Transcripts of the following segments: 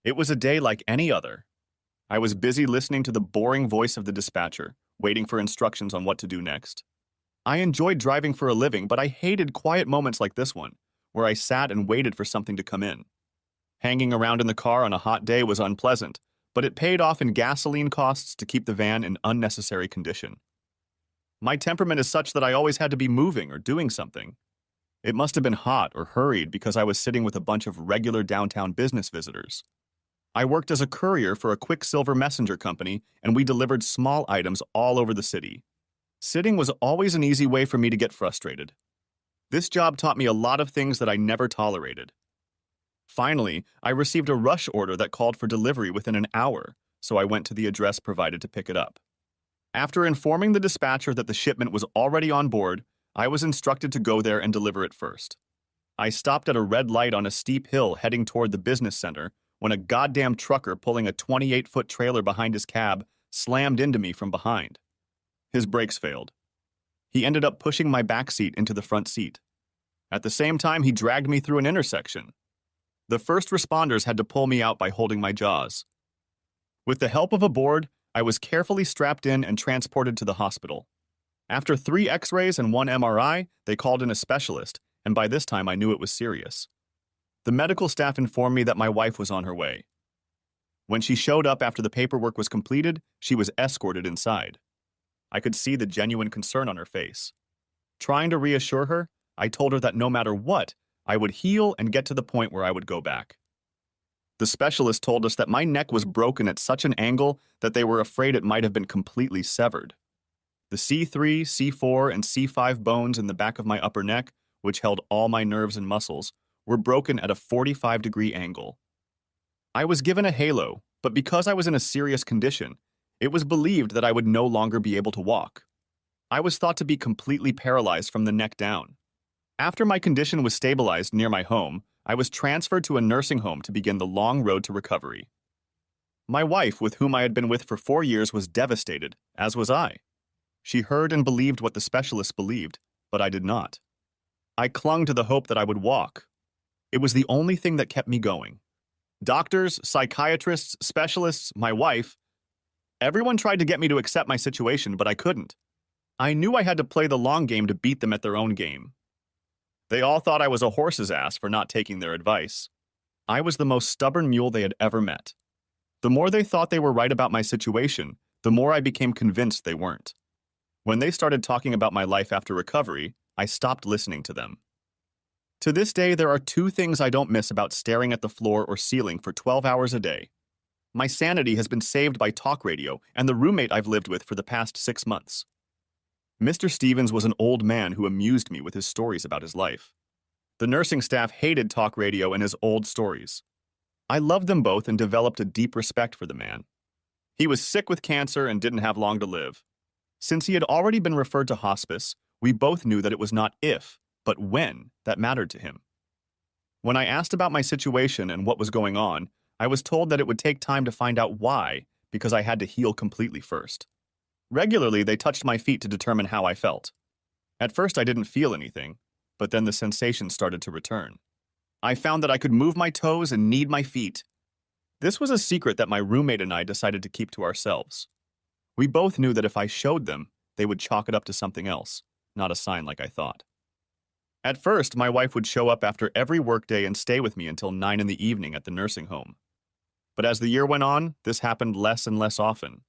It was a day like any other. I was busy listening to the boring voice of the dispatcher, waiting for instructions on what to do next. I enjoyed driving for a living, but I hated quiet moments like this one, where I sat and waited for something to come in. Hanging around in the car on a hot day was unpleasant, but it paid off in gasoline costs to keep the van in unnecessary condition. My temperament is such that I always had to be moving or doing something. It must have been hot or hurried because I was sitting with a bunch of regular downtown business visitors. I worked as a courier for a Quicksilver messenger company, and we delivered small items all over the city. Sitting was always an easy way for me to get frustrated. This job taught me a lot of things that I never tolerated. Finally, I received a rush order that called for delivery within an hour, so I went to the address provided to pick it up. After informing the dispatcher that the shipment was already on board, I was instructed to go there and deliver it first. I stopped at a red light on a steep hill heading toward the business center when a goddamn trucker pulling a 28-foot trailer behind his cab slammed into me from behind. His brakes failed. He ended up pushing my back seat into the front seat. At the same time, he dragged me through an intersection. The first responders had to pull me out by holding my jaws. With the help of a board, I was carefully strapped in and transported to the hospital. After 3 X-rays and 1 MRI, they called in a specialist, and by this time I knew it was serious. The medical staff informed me that my wife was on her way. When she showed up after the paperwork was completed, she was escorted inside. I could see the genuine concern on her face. Trying to reassure her, I told her that no matter what, I would heal and get to the point where I would go back. The specialist told us that my neck was broken at such an angle that they were afraid it might have been completely severed. The C3, C4, and C5 bones in the back of my upper neck, which held all my nerves and muscles, were broken at a 45-degree angle. I was given a halo, but because I was in a serious condition, it was believed that I would no longer be able to walk. I was thought to be completely paralyzed from the neck down. After my condition was stabilized near my home, I was transferred to a nursing home to begin the long road to recovery. My wife, with whom I had been with for 4 years, was devastated, as was I. She heard and believed what the specialists believed, but I did not. I clung to the hope that I would walk. It was the only thing that kept me going. Doctors, psychiatrists, specialists, my wife, everyone tried to get me to accept my situation, but I couldn't. I knew I had to play the long game to beat them at their own game. They all thought I was a horse's ass for not taking their advice. I was the most stubborn mule they had ever met. The more they thought they were right about my situation, the more I became convinced they weren't. When they started talking about my life after recovery, I stopped listening to them. To this day, there are 2 things I don't miss about staring at the floor or ceiling for 12 hours a day. My sanity has been saved by talk radio and the roommate I've lived with for the past 6 months. Mr. Stevens was an old man who amused me with his stories about his life. The nursing staff hated talk radio and his old stories. I loved them both and developed a deep respect for the man. He was sick with cancer and didn't have long to live. Since he had already been referred to hospice, we both knew that it was not if, but when, that mattered to him. When I asked about my situation and what was going on, I was told that it would take time to find out why, because I had to heal completely first. Regularly, they touched my feet to determine how I felt. At first, I didn't feel anything, but then the sensation started to return. I found that I could move my toes and knead my feet. This was a secret that my roommate and I decided to keep to ourselves. We both knew that if I showed them, they would chalk it up to something else, not a sign like I thought. At first, my wife would show up after every workday and stay with me until 9 in the evening at the nursing home. But as the year went on, this happened less and less often.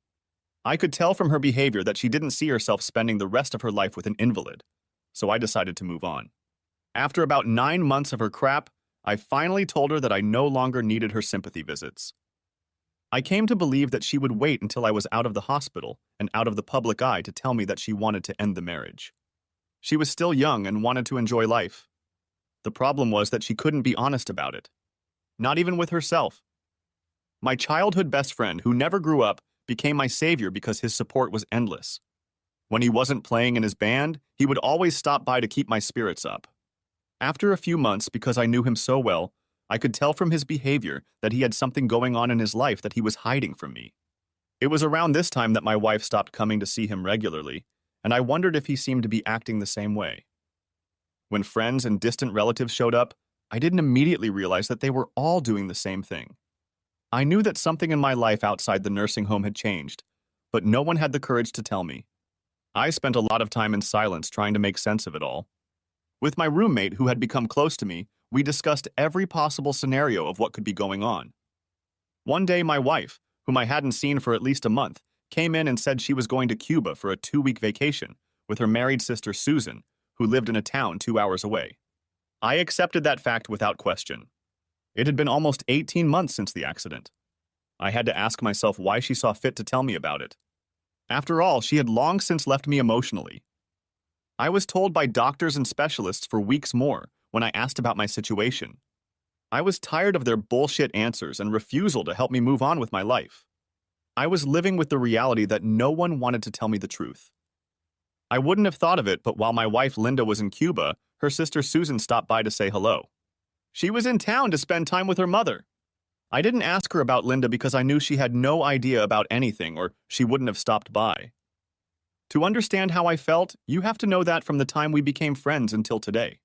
I could tell from her behavior that she didn't see herself spending the rest of her life with an invalid, so I decided to move on. After about 9 months of her crap, I finally told her that I no longer needed her sympathy visits. I came to believe that she would wait until I was out of the hospital and out of the public eye to tell me that she wanted to end the marriage. She was still young and wanted to enjoy life. The problem was that she couldn't be honest about it. Not even with herself. My childhood best friend, who never grew up, became my savior because his support was endless. When he wasn't playing in his band, he would always stop by to keep my spirits up. After a few months, because I knew him so well, I could tell from his behavior that he had something going on in his life that he was hiding from me. It was around this time that my wife stopped coming to see him regularly, and I wondered if he seemed to be acting the same way. When friends and distant relatives showed up, I didn't immediately realize that they were all doing the same thing. I knew that something in my life outside the nursing home had changed, but no one had the courage to tell me. I spent a lot of time in silence trying to make sense of it all. With my roommate, who had become close to me, we discussed every possible scenario of what could be going on. One day, my wife, whom I hadn't seen for at least a month, came in and said she was going to Cuba for a 2-week vacation with her married sister Susan, who lived in a town 2 hours away. I accepted that fact without question. It had been almost 18 months since the accident. I had to ask myself why she saw fit to tell me about it. After all, she had long since left me emotionally. I was told by doctors and specialists for weeks more when I asked about my situation. I was tired of their bullshit answers and refusal to help me move on with my life. I was living with the reality that no one wanted to tell me the truth. I wouldn't have thought of it, but while my wife Linda was in Cuba, her sister Susan stopped by to say hello. She was in town to spend time with her mother. I didn't ask her about Linda because I knew she had no idea about anything or she wouldn't have stopped by. To understand how I felt, you have to know that from the time we became friends until today.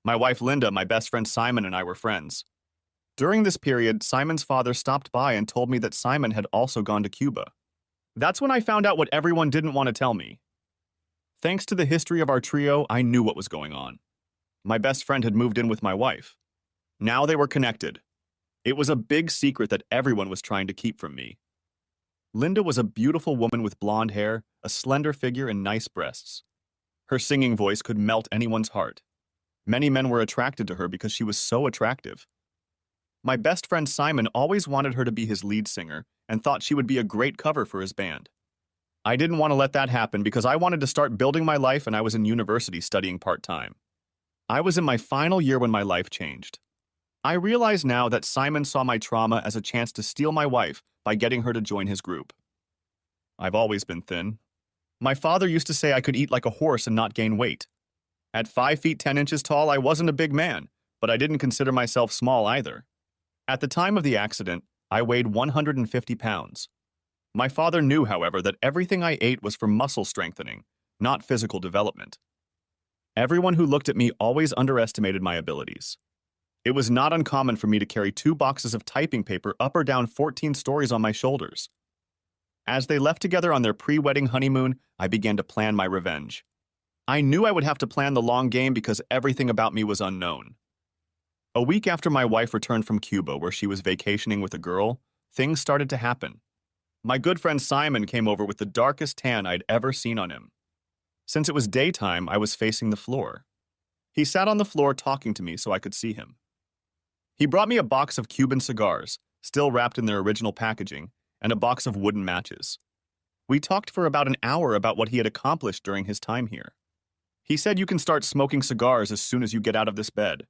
My wife Linda, my best friend Simon, and I were friends. During this period, Simon's father stopped by and told me that Simon had also gone to Cuba. That's when I found out what everyone didn't want to tell me. Thanks to the history of our trio, I knew what was going on. My best friend had moved in with my wife. Now they were connected. It was a big secret that everyone was trying to keep from me. Linda was a beautiful woman with blonde hair, a slender figure, and nice breasts. Her singing voice could melt anyone's heart. Many men were attracted to her because she was so attractive. My best friend Simon always wanted her to be his lead singer and thought she would be a great cover for his band. I didn't want to let that happen because I wanted to start building my life and I was in university studying part-time. I was in my final year when my life changed. I realize now that Simon saw my trauma as a chance to steal my wife by getting her to join his group. I've always been thin. My father used to say I could eat like a horse and not gain weight. At 5 feet 10 inches tall, I wasn't a big man, but I didn't consider myself small either. At the time of the accident, I weighed 150 pounds. My father knew, however, that everything I ate was for muscle strengthening, not physical development. Everyone who looked at me always underestimated my abilities. It was not uncommon for me to carry 2 boxes of typing paper up or down 14 stories on my shoulders. As they left together on their pre-wedding honeymoon, I began to plan my revenge. I knew I would have to plan the long game because everything about me was unknown. A week after my wife returned from Cuba, where she was vacationing with a girl, things started to happen. My good friend Simon came over with the darkest tan I'd ever seen on him. Since it was daytime, I was facing the floor. He sat on the floor talking to me so I could see him. He brought me a box of Cuban cigars, still wrapped in their original packaging, and a box of wooden matches. We talked for about an hour about what he had accomplished during his time here. He said you can start smoking cigars as soon as you get out of this bed.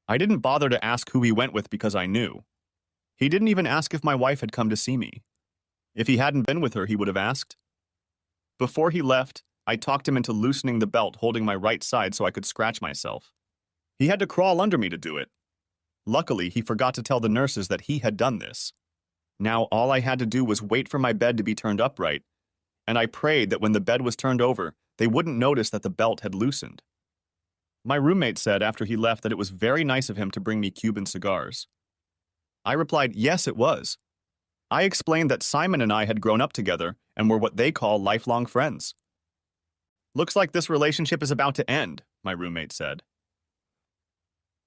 I didn't bother to ask who he went with because I knew. He didn't even ask if my wife had come to see me. If he hadn't been with her, he would have asked. Before he left, I talked him into loosening the belt holding my right side so I could scratch myself. He had to crawl under me to do it. Luckily, he forgot to tell the nurses that he had done this. Now all I had to do was wait for my bed to be turned upright, and I prayed that when the bed was turned over, they wouldn't notice that the belt had loosened. My roommate said after he left that it was very nice of him to bring me Cuban cigars. I replied, yes, it was. I explained that Simon and I had grown up together and were what they call lifelong friends. Looks like this relationship is about to end, my roommate said.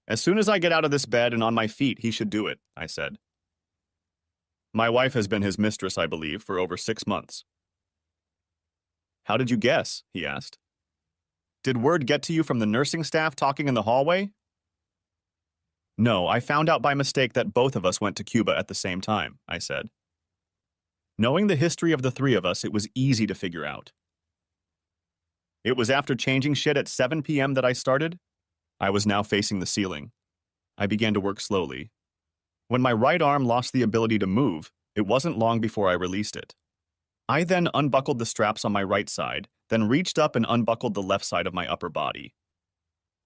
As soon as I get out of this bed and on my feet, he should do it, I said. My wife has been his mistress, I believe, for over 6 months. How did you guess? He asked. Did word get to you from the nursing staff talking in the hallway? No, I found out by mistake that both of us went to Cuba at the same time, I said. Knowing the history of the 3 of us, it was easy to figure out. It was after changing shit at 7 p.m. that I started. I was now facing the ceiling. I began to work slowly. When my right arm lost the ability to move, it wasn't long before I released it. I then unbuckled the straps on my right side, then reached up and unbuckled the left side of my upper body.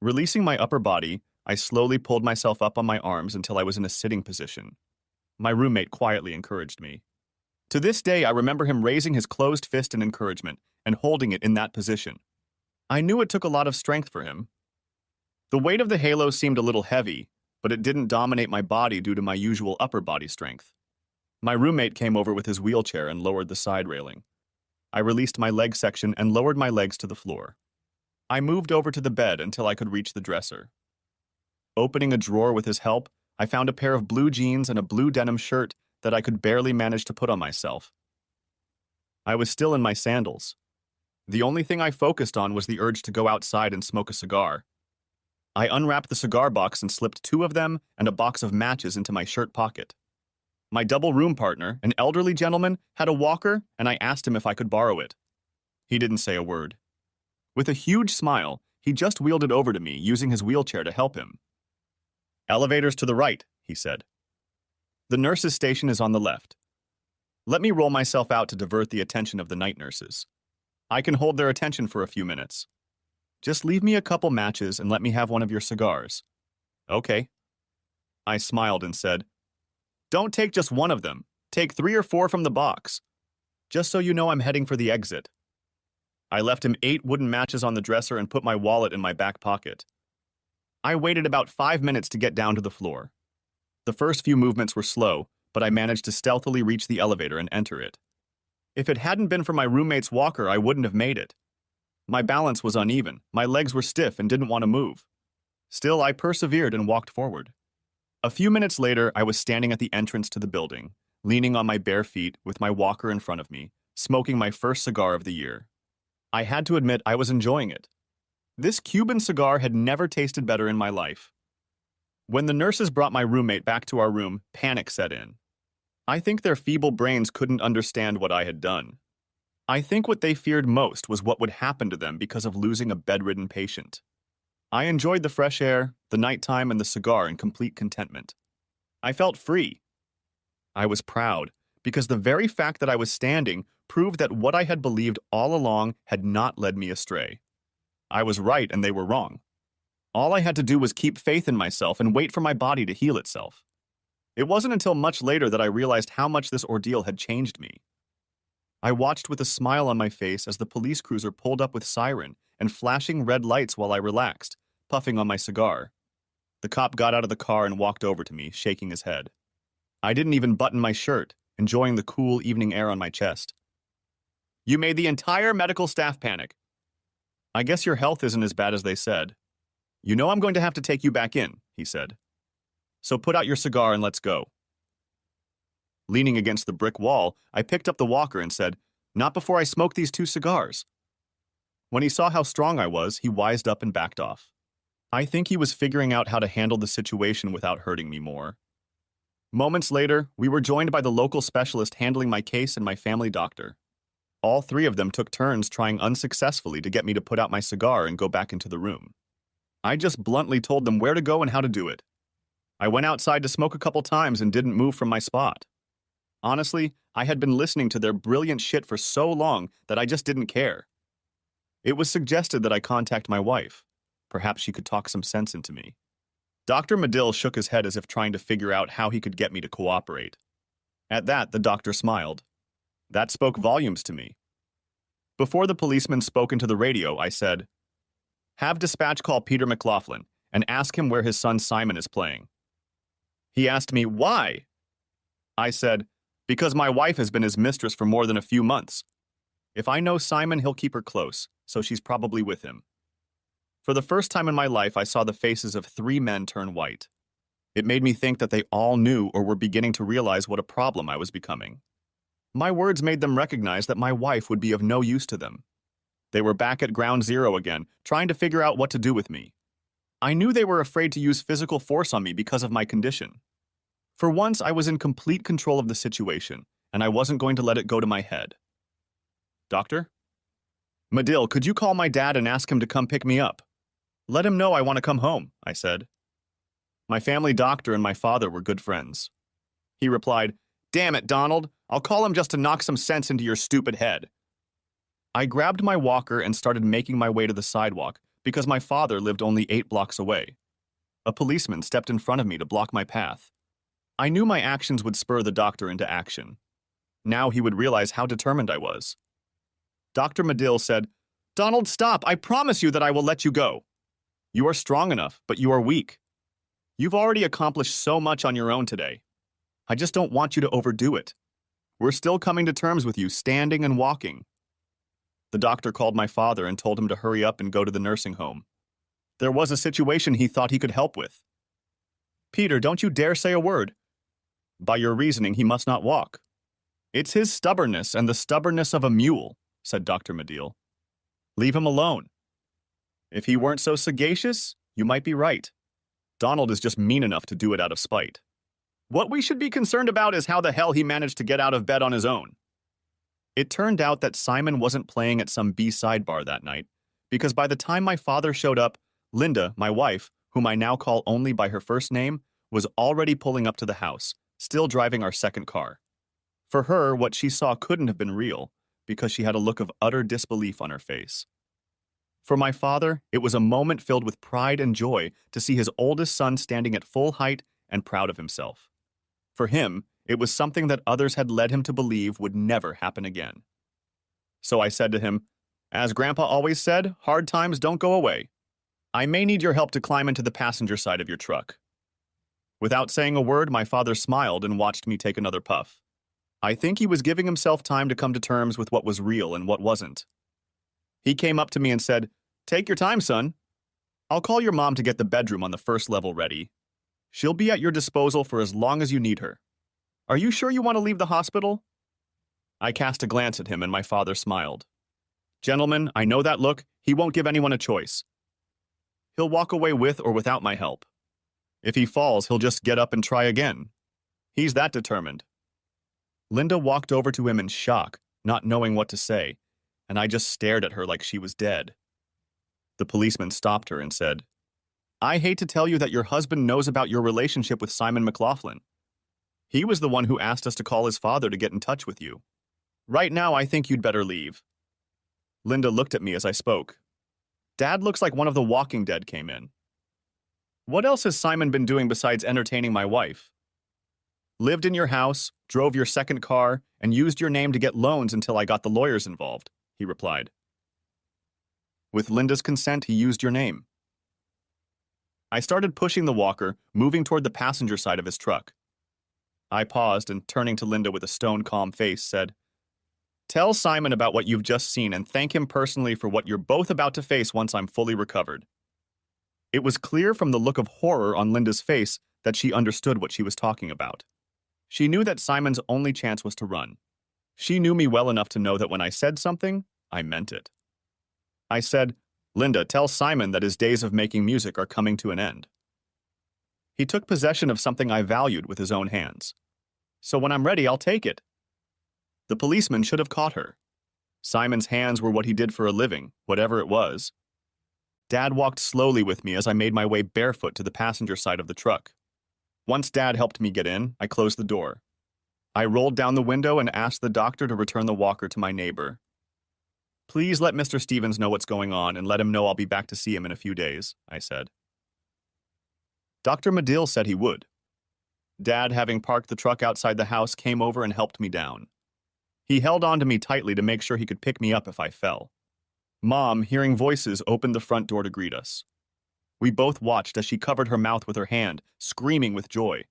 Releasing my upper body, I slowly pulled myself up on my arms until I was in a sitting position. My roommate quietly encouraged me. To this day, I remember him raising his closed fist in encouragement and holding it in that position. I knew it took a lot of strength for him. The weight of the halo seemed a little heavy, but it didn't dominate my body due to my usual upper body strength. My roommate came over with his wheelchair and lowered the side railing. I released my leg section and lowered my legs to the floor. I moved over to the bed until I could reach the dresser. Opening a drawer with his help, I found a pair of blue jeans and a blue denim shirt that I could barely manage to put on myself. I was still in my sandals. The only thing I focused on was the urge to go outside and smoke a cigar. I unwrapped the cigar box and slipped 2 of them and a box of matches into my shirt pocket. My double room partner, an elderly gentleman, had a walker, and I asked him if I could borrow it. He didn't say a word. With a huge smile, he just wheeled it over to me, using his wheelchair to help him. "Elevators to the right," he said. "The nurses' station is on the left. Let me roll myself out to divert the attention of the night nurses. I can hold their attention for a few minutes. Just leave me a couple matches and let me have one of your cigars." "Okay." I smiled and said, "Don't take just one of them. Take 3 or 4 from the box. Just so you know I'm heading for the exit." I left him 8 wooden matches on the dresser and put my wallet in my back pocket. I waited about 5 minutes to get down to the floor. The first few movements were slow, but I managed to stealthily reach the elevator and enter it. If it hadn't been for my roommate's walker, I wouldn't have made it. My balance was uneven, my legs were stiff and didn't want to move. Still, I persevered and walked forward. A few minutes later, I was standing at the entrance to the building, leaning on my bare feet with my walker in front of me, smoking my first cigar of the year. I had to admit I was enjoying it. This Cuban cigar had never tasted better in my life. When the nurses brought my roommate back to our room, panic set in. I think their feeble brains couldn't understand what I had done. I think what they feared most was what would happen to them because of losing a bedridden patient. I enjoyed the fresh air, the nighttime, and the cigar in complete contentment. I felt free. I was proud, because the very fact that I was standing proved that what I had believed all along had not led me astray. I was right and they were wrong. All I had to do was keep faith in myself and wait for my body to heal itself. It wasn't until much later that I realized how much this ordeal had changed me. I watched with a smile on my face as the police cruiser pulled up with siren and flashing red lights while I relaxed, puffing on my cigar. The cop got out of the car and walked over to me, shaking his head. I didn't even button my shirt, enjoying the cool evening air on my chest. "You made the entire medical staff panic. I guess your health isn't as bad as they said. You know I'm going to have to take you back in," he said. "So put out your cigar and let's go." Leaning against the brick wall, I picked up the walker and said, "Not before I smoke these 2 cigars." When he saw how strong I was, he wised up and backed off. I think he was figuring out how to handle the situation without hurting me more. Moments later, we were joined by the local specialist handling my case and my family doctor. All 3 of them took turns trying unsuccessfully to get me to put out my cigar and go back into the room. I just bluntly told them where to go and how to do it. I went outside to smoke a couple times and didn't move from my spot. Honestly, I had been listening to their brilliant shit for so long that I just didn't care. It was suggested that I contact my wife. Perhaps she could talk some sense into me. Dr. Medill shook his head as if trying to figure out how he could get me to cooperate. At that, the doctor smiled. That spoke volumes to me. Before the policeman spoke into the radio, I said, "Have dispatch call Peter McLaughlin and ask him where his son Simon is playing." He asked me, "Why?" I said, "Because my wife has been his mistress for more than a few months. If I know Simon, he'll keep her close, so she's probably with him." For the first time in my life, I saw the faces of 3 men turn white. It made me think that they all knew or were beginning to realize what a problem I was becoming. My words made them recognize that my wife would be of no use to them. They were back at ground zero again, trying to figure out what to do with me. I knew they were afraid to use physical force on me because of my condition. For once, I was in complete control of the situation, and I wasn't going to let it go to my head. "Doctor?" "Medill, could you call my dad and ask him to come pick me up? Let him know I want to come home," I said. My family doctor and my father were good friends. He replied, "Damn it, Donald, I'll call him just to knock some sense into your stupid head." I grabbed my walker and started making my way to the sidewalk because my father lived only 8 blocks away. A policeman stepped in front of me to block my path. I knew my actions would spur the doctor into action. Now he would realize how determined I was. Dr. Medill said, "Donald, stop! I promise you that I will let you go. You are strong enough, but you are weak. You've already accomplished so much on your own today. I just don't want you to overdo it. We're still coming to terms with you standing and walking. The doctor called my father and told him to hurry up and go to the nursing home. There was a situation he thought he could help with. Peter, don't you dare say a word. By your reasoning, he must not walk. It's his stubbornness and the stubbornness of a mule, said Dr. Medill. Leave him alone. If he weren't so sagacious, you might be right. Donald is just mean enough to do it out of spite. What we should be concerned about is how the hell he managed to get out of bed on his own. It turned out that Simon wasn't playing at some B-side bar that night, because by the time my father showed up, Linda, my wife, whom I now call only by her first name, was already pulling up to the house, still driving our second car. For her, what she saw couldn't have been real, because she had a look of utter disbelief on her face. For my father, it was a moment filled with pride and joy to see his oldest son standing at full height and proud of himself. For him, it was something that others had led him to believe would never happen again. So I said to him, as Grandpa always said, hard times don't go away. I may need your help to climb into the passenger side of your truck. Without saying a word, my father smiled and watched me take another puff. I think he was giving himself time to come to terms with what was real and what wasn't. He came up to me and said, "Take your time, son. I'll call your mom to get the bedroom on the first level ready. She'll be at your disposal for as long as you need her. Are you sure you want to leave the hospital?" I cast a glance at him and my father smiled. "Gentlemen, I know that look. He won't give anyone a choice. He'll walk away with or without my help. If he falls, he'll just get up and try again. He's that determined." Linda walked over to him in shock, not knowing what to say, and I just stared at her like she was dead. The policeman stopped her and said, "I hate to tell you that your husband knows about your relationship with Simon McLaughlin. He was the one who asked us to call his father to get in touch with you. Right now, I think you'd better leave." Linda looked at me as I spoke. Dad looks like one of the Walking Dead came in. What else has Simon been doing besides entertaining my wife? Lived in your house, drove your second car, and used your name to get loans until I got the lawyers involved, he replied. With Linda's consent, he used your name. I started pushing the walker, moving toward the passenger side of his truck. I paused and, turning to Linda with a stone-calm face, said, "Tell Simon about what you've just seen and thank him personally for what you're both about to face once I'm fully recovered." It was clear from the look of horror on Linda's face that she understood what she was talking about. She knew that Simon's only chance was to run. She knew me well enough to know that when I said something, I meant it. I said, "Linda, tell Simon that his days of making music are coming to an end." He took possession of something I valued with his own hands. So when I'm ready, I'll take it. The policeman should have caught her. Simon's hands were what he did for a living, whatever it was. Dad walked slowly with me as I made my way barefoot to the passenger side of the truck. Once Dad helped me get in, I closed the door. I rolled down the window and asked the doctor to return the walker to my neighbor. "Please let Mr. Stevens know what's going on and let him know I'll be back to see him in a few days," I said. Dr. Medill said he would. Dad, having parked the truck outside the house, came over and helped me down. He held on to me tightly to make sure he could pick me up if I fell. Mom, hearing voices, opened the front door to greet us. We both watched as she covered her mouth with her hand, screaming with joy.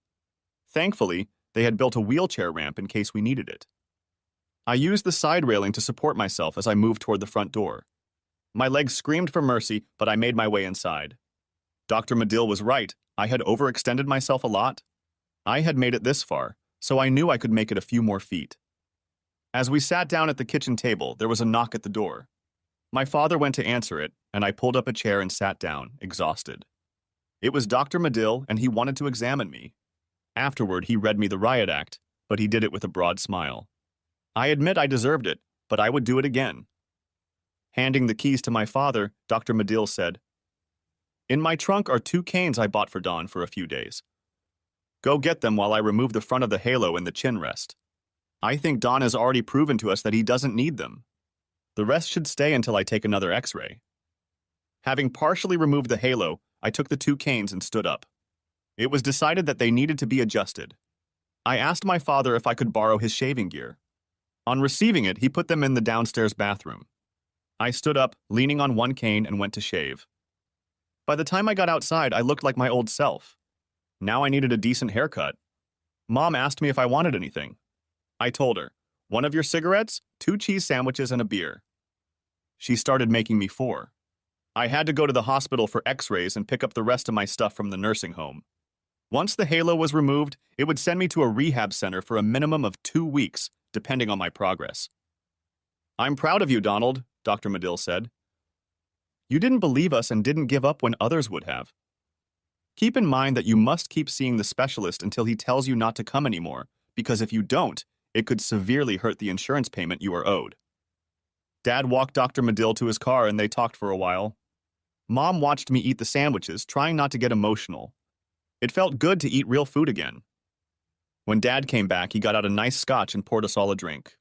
Thankfully, they had built a wheelchair ramp in case we needed it. I used the side railing to support myself as I moved toward the front door. My legs screamed for mercy, but I made my way inside. Dr. Medill was right. I had overextended myself a lot. I had made it this far, so I knew I could make it a few more feet. As we sat down at the kitchen table, there was a knock at the door. My father went to answer it, and I pulled up a chair and sat down, exhausted. It was Dr. Medill, and he wanted to examine me. Afterward, he read me the riot act, but he did it with a broad smile. I admit I deserved it, but I would do it again. Handing the keys to my father, Dr. Medill said, "In my trunk are 2 canes I bought for Don for a few days. Go get them while I remove the front of the halo and the chin rest. I think Don has already proven to us that he doesn't need them. The rest should stay until I take another x-ray." Having partially removed the halo, I took the 2 canes and stood up. It was decided that they needed to be adjusted. I asked my father if I could borrow his shaving gear. On receiving it, he put them in the downstairs bathroom. I stood up, leaning on 1 cane, and went to shave. By the time I got outside, I looked like my old self. Now I needed a decent haircut. Mom asked me if I wanted anything. I told her, 1 of your cigarettes, 2 cheese sandwiches, and a beer. She started making me 4. I had to go to the hospital for x-rays and pick up the rest of my stuff from the nursing home. Once the halo was removed, it would send me to a rehab center for a minimum of 2 weeks, depending on my progress. I'm proud of you, Donald, Dr. Medill said. You didn't believe us and didn't give up when others would have. Keep in mind that you must keep seeing the specialist until he tells you not to come anymore, because if you don't, it could severely hurt the insurance payment you are owed. Dad walked Dr. Medill to his car and they talked for a while. Mom watched me eat the sandwiches, trying not to get emotional. It felt good to eat real food again. When Dad came back, he got out a nice scotch and poured us all a drink.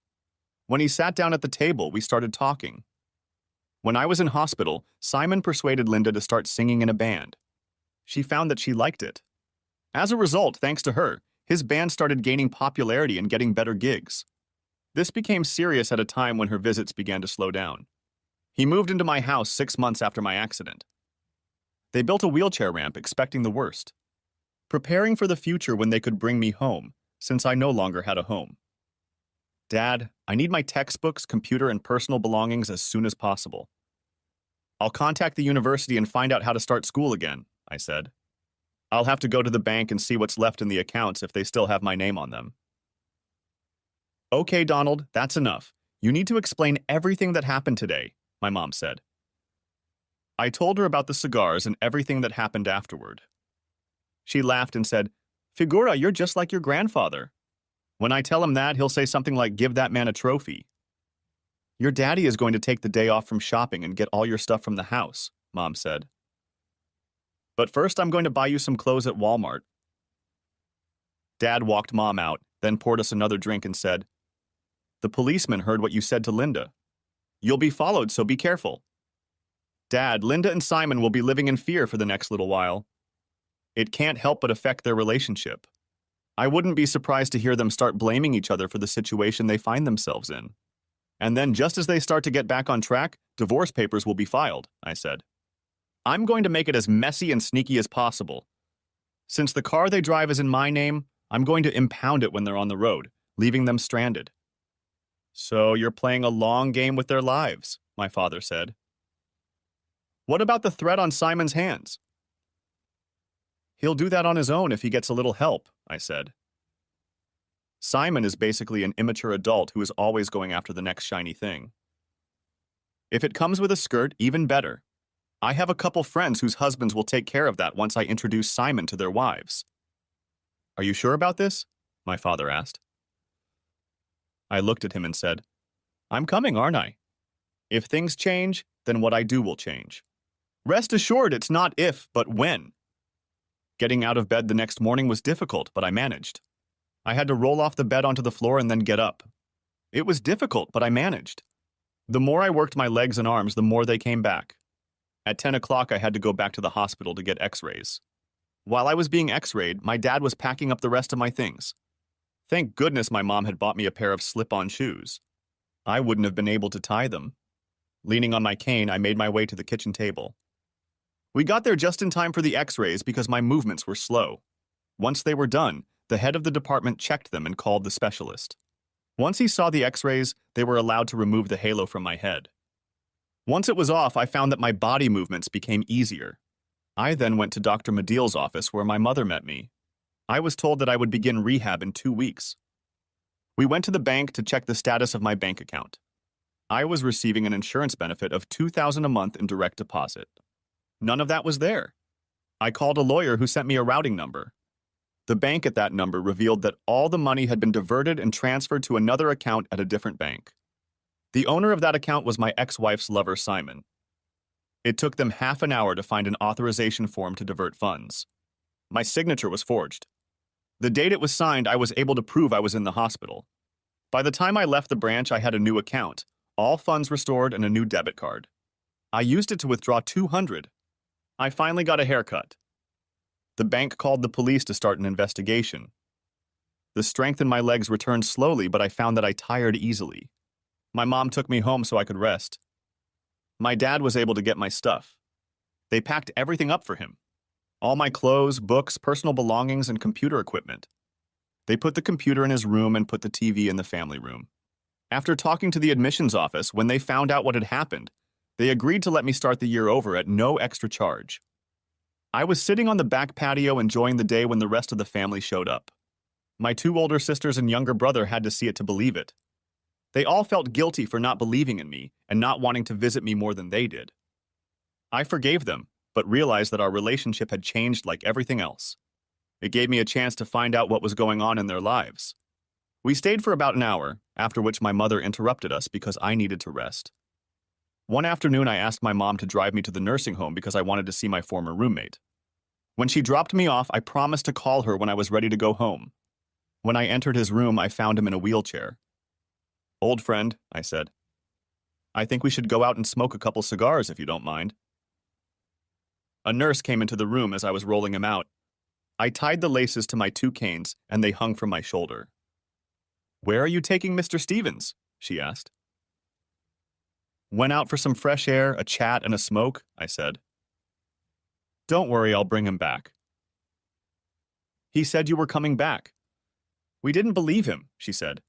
When he sat down at the table, we started talking. When I was in hospital, Simon persuaded Linda to start singing in a band. She found that she liked it. As a result, thanks to her, his band started gaining popularity and getting better gigs. This became serious at a time when her visits began to slow down. He moved into my house 6 months after my accident. They built a wheelchair ramp, expecting the worst, preparing for the future when they could bring me home, since I no longer had a home. Dad, I need my textbooks, computer, and personal belongings as soon as possible. I'll contact the university and find out how to start school again, I said. I'll have to go to the bank and see what's left in the accounts if they still have my name on them. Okay, Donald, that's enough. You need to explain everything that happened today, my mom said. I told her about the cigars and everything that happened afterward. She laughed and said, Figura, you're just like your grandfather. When I tell him that, he'll say something like, give that man a trophy. Your daddy is going to take the day off from shopping and get all your stuff from the house, Mom said. But first, I'm going to buy you some clothes at Walmart. Dad walked Mom out, then poured us another drink and said, The policeman heard what you said to Linda. You'll be followed, so be careful. Dad, Linda and Simon will be living in fear for the next little while. It can't help but affect their relationship. I wouldn't be surprised to hear them start blaming each other for the situation they find themselves in. And then just as they start to get back on track, divorce papers will be filed, I said. I'm going to make it as messy and sneaky as possible. Since the car they drive is in my name, I'm going to impound it when they're on the road, leaving them stranded. So you're playing a long game with their lives, my father said. What about the threat on Simon's hands? He'll do that on his own if he gets a little help, I said. Simon is basically an immature adult who is always going after the next shiny thing. If it comes with a skirt, even better. I have a couple friends whose husbands will take care of that once I introduce Simon to their wives. Are you sure about this? My father asked. I looked at him and said, I'm coming, aren't I? If things change, then what I do will change. Rest assured, it's not if, but when. Getting out of bed the next morning was difficult, but I managed. I had to roll off the bed onto the floor and then get up. It was difficult, but I managed. The more I worked my legs and arms, the more they came back. At 10 o'clock, I had to go back to the hospital to get x-rays. While I was being x-rayed, my dad was packing up the rest of my things. Thank goodness my mom had bought me a pair of slip-on shoes. I wouldn't have been able to tie them. Leaning on my cane, I made my way to the kitchen table. We got there just in time for the x-rays because my movements were slow. Once they were done, the head of the department checked them and called the specialist. Once he saw the x-rays, they were allowed to remove the halo from my head. Once it was off, I found that my body movements became easier. I then went to Dr. Medill's office where my mother met me. I was told that I would begin rehab in 2 weeks. We went to the bank to check the status of my bank account. I was receiving an insurance benefit of $2,000 a month in direct deposit. None of that was there. I called a lawyer who sent me a routing number. The bank at that number revealed that all the money had been diverted and transferred to another account at a different bank. The owner of that account was my ex-wife's lover, Simon. It took them half an hour to find an authorization form to divert funds. My signature was forged. The date it was signed, I was able to prove I was in the hospital. By the time I left the branch, I had a new account, all funds restored, and a new debit card. I used it to withdraw $200. I finally got a haircut. The bank called the police to start an investigation. The strength in my legs returned slowly, but I found that I tired easily. My mom took me home so I could rest. My dad was able to get my stuff. They packed everything up for him. All my clothes, books, personal belongings, and computer equipment. They put the computer in his room and put the TV in the family room. After talking to the admissions office, when they found out what had happened, they agreed to let me start the year over at no extra charge. I was sitting on the back patio enjoying the day when the rest of the family showed up. My 2 older sisters and younger brother had to see it to believe it. They all felt guilty for not believing in me and not wanting to visit me more than they did. I forgave them, but realized that our relationship had changed like everything else. It gave me a chance to find out what was going on in their lives. We stayed for about an hour, after which my mother interrupted us because I needed to rest. One afternoon, I asked my mom to drive me to the nursing home because I wanted to see my former roommate. When she dropped me off, I promised to call her when I was ready to go home. When I entered his room, I found him in a wheelchair. "Old friend," I said. "I think we should go out and smoke a couple cigars if you don't mind." A nurse came into the room as I was rolling him out. I tied the laces to my 2 canes, and they hung from my shoulder. "Where are you taking Mr. Stevens?" she asked. "Went out for some fresh air, a chat, and a smoke," I said. "Don't worry, I'll bring him back." "He said you were coming back." "We didn't believe him," she said.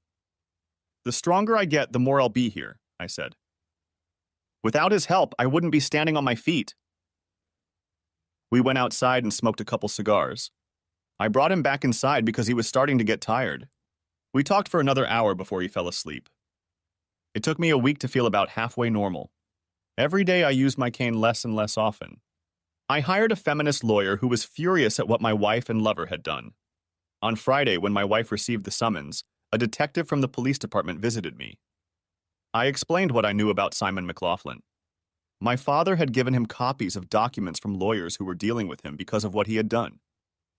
"The stronger I get, the more I'll be here," I said. "Without his help, I wouldn't be standing on my feet." We went outside and smoked a couple cigars. I brought him back inside because he was starting to get tired. We talked for another hour before he fell asleep. It took me a week to feel about halfway normal. Every day I used my cane less and less often. I hired a feminist lawyer who was furious at what my wife and lover had done. On Friday, when my wife received the summons, a detective from the police department visited me. I explained what I knew about Simon McLaughlin. My father had given him copies of documents from lawyers who were dealing with him because of what he had done.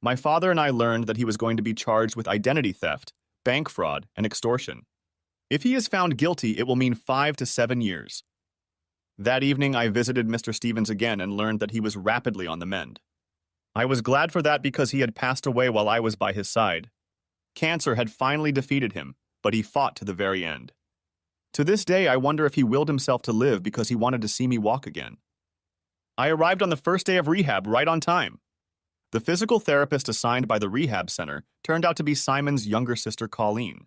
My father and I learned that he was going to be charged with identity theft, bank fraud, and extortion. If he is found guilty, it will mean 5 to 7 years. That evening, I visited Mr. Stevens again and learned that he was rapidly on the mend. I was glad for that because he had passed away while I was by his side. Cancer had finally defeated him, but he fought to the very end. To this day, I wonder if he willed himself to live because he wanted to see me walk again. I arrived on the first day of rehab right on time. The physical therapist assigned by the rehab center turned out to be Simon's younger sister, Colleen.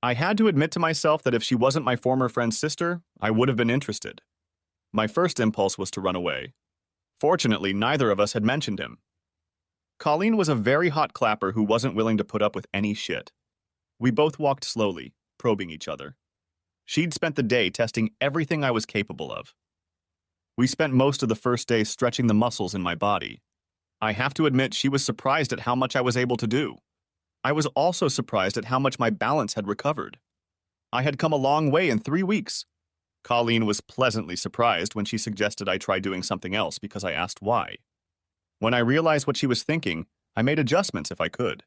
I had to admit to myself that if she wasn't my former friend's sister, I would have been interested. My first impulse was to run away. Fortunately, neither of us had mentioned him. Colleen was a very hot clapper who wasn't willing to put up with any shit. We both walked slowly, probing each other. She'd spent the day testing everything I was capable of. We spent most of the first day stretching the muscles in my body. I have to admit she was surprised at how much I was able to do. I was also surprised at how much my balance had recovered. I had come a long way in 3 weeks. Colleen was pleasantly surprised when she suggested I try doing something else because I asked why. When I realized what she was thinking, I made adjustments if I could.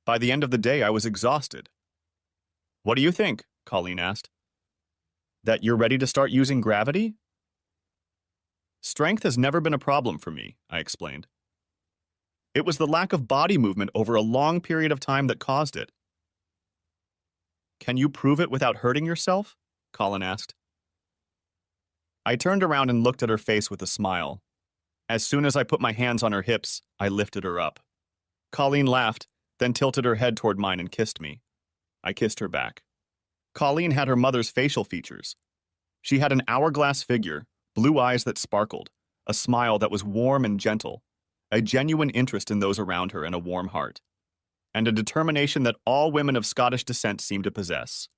By the end of the day, I was exhausted. "What do you think?" Colleen asked. "That you're ready to start using gravity?" "Strength has never been a problem for me," I explained. "It was the lack of body movement over a long period of time that caused it." "Can you prove it without hurting yourself?" Colin asked. I turned around and looked at her face with a smile. As soon as I put my hands on her hips, I lifted her up. Colleen laughed, then tilted her head toward mine and kissed me. I kissed her back. Colleen had her mother's facial features. She had an hourglass figure, blue eyes that sparkled, a smile that was warm and gentle, a genuine interest in those around her and a warm heart, and a determination that all women of Scottish descent seem to possess.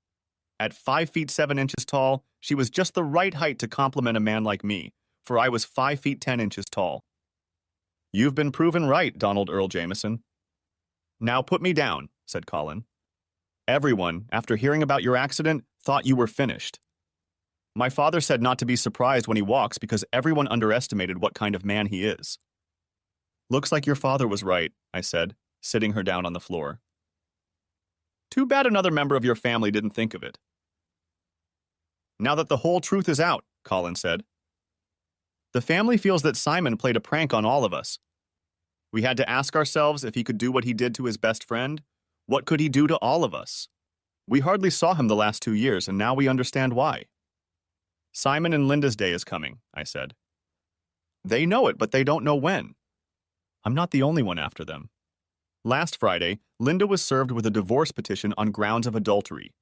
At 5 feet 7 inches tall, she was just the right height to compliment a man like me, for I was 5 feet 10 inches tall. "You've been proven right, Donald Earl Jameson." "Now put me down," said Colin. "Everyone, after hearing about your accident, thought you were finished. My father said not to be surprised when he walks because everyone underestimated what kind of man he is." "Looks like your father was right," I said, sitting her down on the floor. "Too bad another member of your family didn't think of it." "Now that the whole truth is out," Colin said. "The family feels that Simon played a prank on all of us. We had to ask ourselves if he could do what he did to his best friend, what could he do to all of us? We hardly saw him the last 2 years, and now we understand why." "Simon and Linda's day is coming," I said. "They know it, but they don't know when. I'm not the only one after them." Last Friday, Linda was served with a divorce petition on grounds of adultery.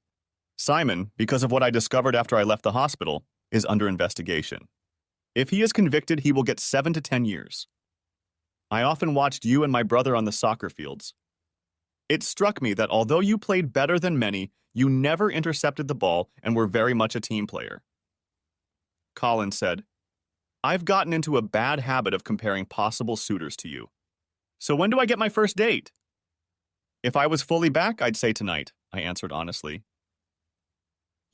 Simon, because of what I discovered after I left the hospital, is under investigation. If he is convicted, he will get 7 to 10 years. I often watched you and my brother on the soccer fields. It struck me that although you played better than many, you never intercepted the ball and were very much a team player. Colin said, I've gotten into a bad habit of comparing possible suitors to you. So when do I get my first date? If I was fully back, I'd say tonight, I answered honestly.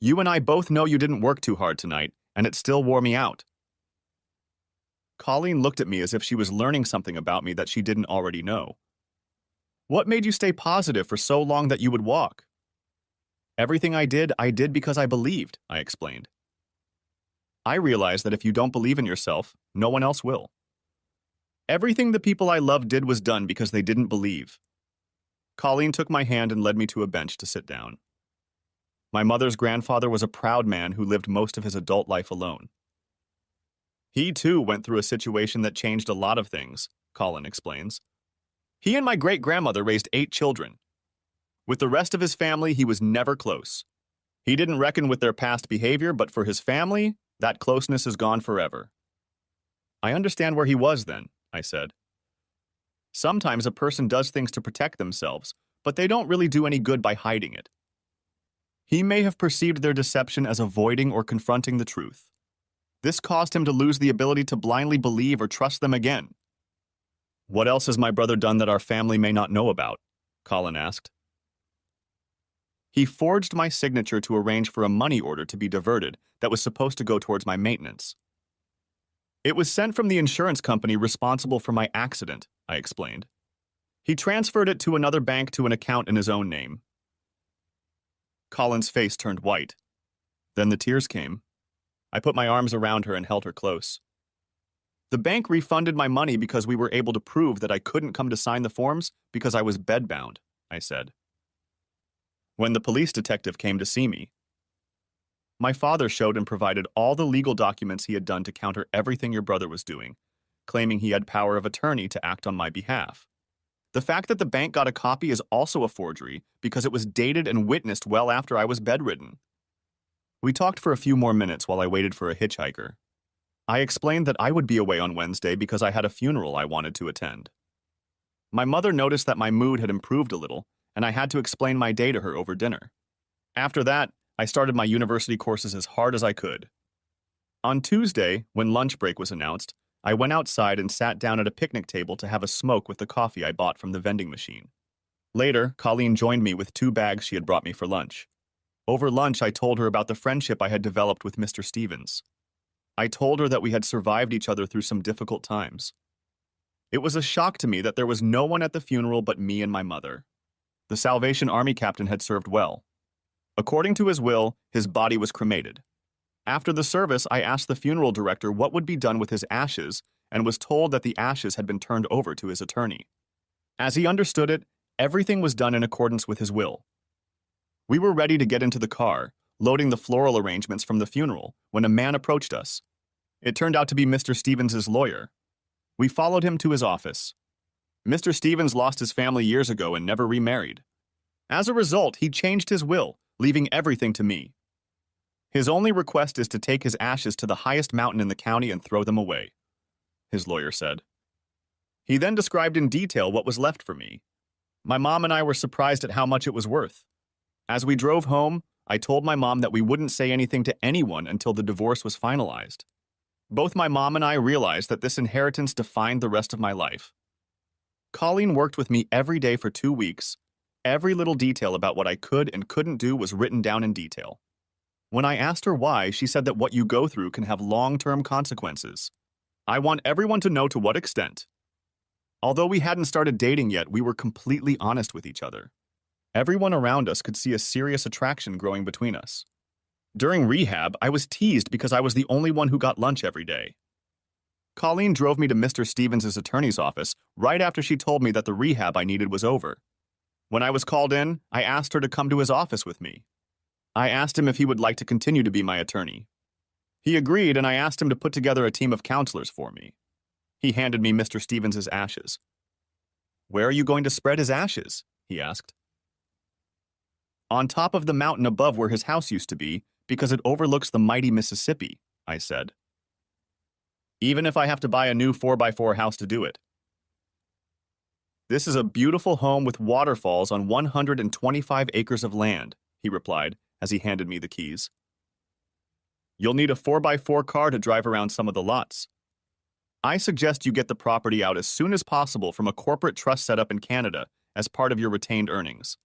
You and I both know you didn't work too hard tonight, and it still wore me out. Colleen looked at me as if she was learning something about me that she didn't already know. What made you stay positive for so long that you would walk? Everything I did because I believed, I explained. I realized that if you don't believe in yourself, no one else will. Everything the people I loved did was done because they didn't believe. Colleen took my hand and led me to a bench to sit down. My mother's grandfather was a proud man who lived most of his adult life alone. He, too, went through a situation that changed a lot of things, Colin explains. He and my great-grandmother raised 8 children. With the rest of his family, he was never close. He didn't reckon with their past behavior, but for his family, that closeness is gone forever. I understand where he was then, I said. Sometimes a person does things to protect themselves, but they don't really do any good by hiding it. He may have perceived their deception as avoiding or confronting the truth. This caused him to lose the ability to blindly believe or trust them again. What else has my brother done that our family may not know about? Colin asked. He forged my signature to arrange for a money order to be diverted that was supposed to go towards my maintenance. It was sent from the insurance company responsible for my accident, I explained. He transferred it to another bank to an account in his own name. Colin's face turned white. Then the tears came. I put my arms around her and held her close. The bank refunded my money because we were able to prove that I couldn't come to sign the forms because I was bedbound, I said. When the police detective came to see me, my father showed and provided all the legal documents he had done to counter everything your brother was doing, claiming he had power of attorney to act on my behalf. The fact that the bank got a copy is also a forgery because it was dated and witnessed well after I was bedridden. We talked for a few more minutes while I waited for a hitchhiker. I explained that I would be away on Wednesday because I had a funeral I wanted to attend. My mother noticed that my mood had improved a little, and I had to explain my day to her over dinner. After that, I started my university courses as hard as I could. On Tuesday, when lunch break was announced, I went outside and sat down at a picnic table to have a smoke with the coffee I bought from the vending machine. Later, Colleen joined me with 2 bags she had brought me for lunch. Over lunch, I told her about the friendship I had developed with Mr. Stevens. I told her that we had survived each other through some difficult times. It was a shock to me that there was no one at the funeral but me and my mother. The Salvation Army captain had served well. According to his will, his body was cremated. After the service, I asked the funeral director what would be done with his ashes and was told that the ashes had been turned over to his attorney. As he understood it, everything was done in accordance with his will. We were ready to get into the car, loading the floral arrangements from the funeral, when a man approached us. It turned out to be Mr. Stevens' lawyer. We followed him to his office. Mr. Stevens lost his family years ago and never remarried. As a result, he changed his will, leaving everything to me. His only request is to take his ashes to the highest mountain in the county and throw them away, his lawyer said. He then described in detail what was left for me. My mom and I were surprised at how much it was worth. As we drove home, I told my mom that we wouldn't say anything to anyone until the divorce was finalized. Both my mom and I realized that this inheritance defined the rest of my life. Colleen worked with me every day for 2 weeks. Every little detail about what I could and couldn't do was written down in detail. When I asked her why, she said that what you go through can have long-term consequences. I want everyone to know to what extent. Although we hadn't started dating yet, we were completely honest with each other. Everyone around us could see a serious attraction growing between us. During rehab, I was teased because I was the only one who got lunch every day. Colleen drove me to Mr. Stevens' attorney's office right after she told me that the rehab I needed was over. When I was called in, I asked her to come to his office with me. I asked him if he would like to continue to be my attorney. He agreed, and I asked him to put together a team of counselors for me. He handed me Mr. Stevens' ashes. Where are you going to spread his ashes? He asked. On top of the mountain above where his house used to be, because it overlooks the mighty Mississippi, I said. Even if I have to buy a new 4x4 house to do it. This is a beautiful home with waterfalls on 125 acres of land, he replied as he handed me the keys. You'll need a 4x4 car to drive around some of the lots. I suggest you get the property out as soon as possible from a corporate trust setup in Canada as part of your retained earnings.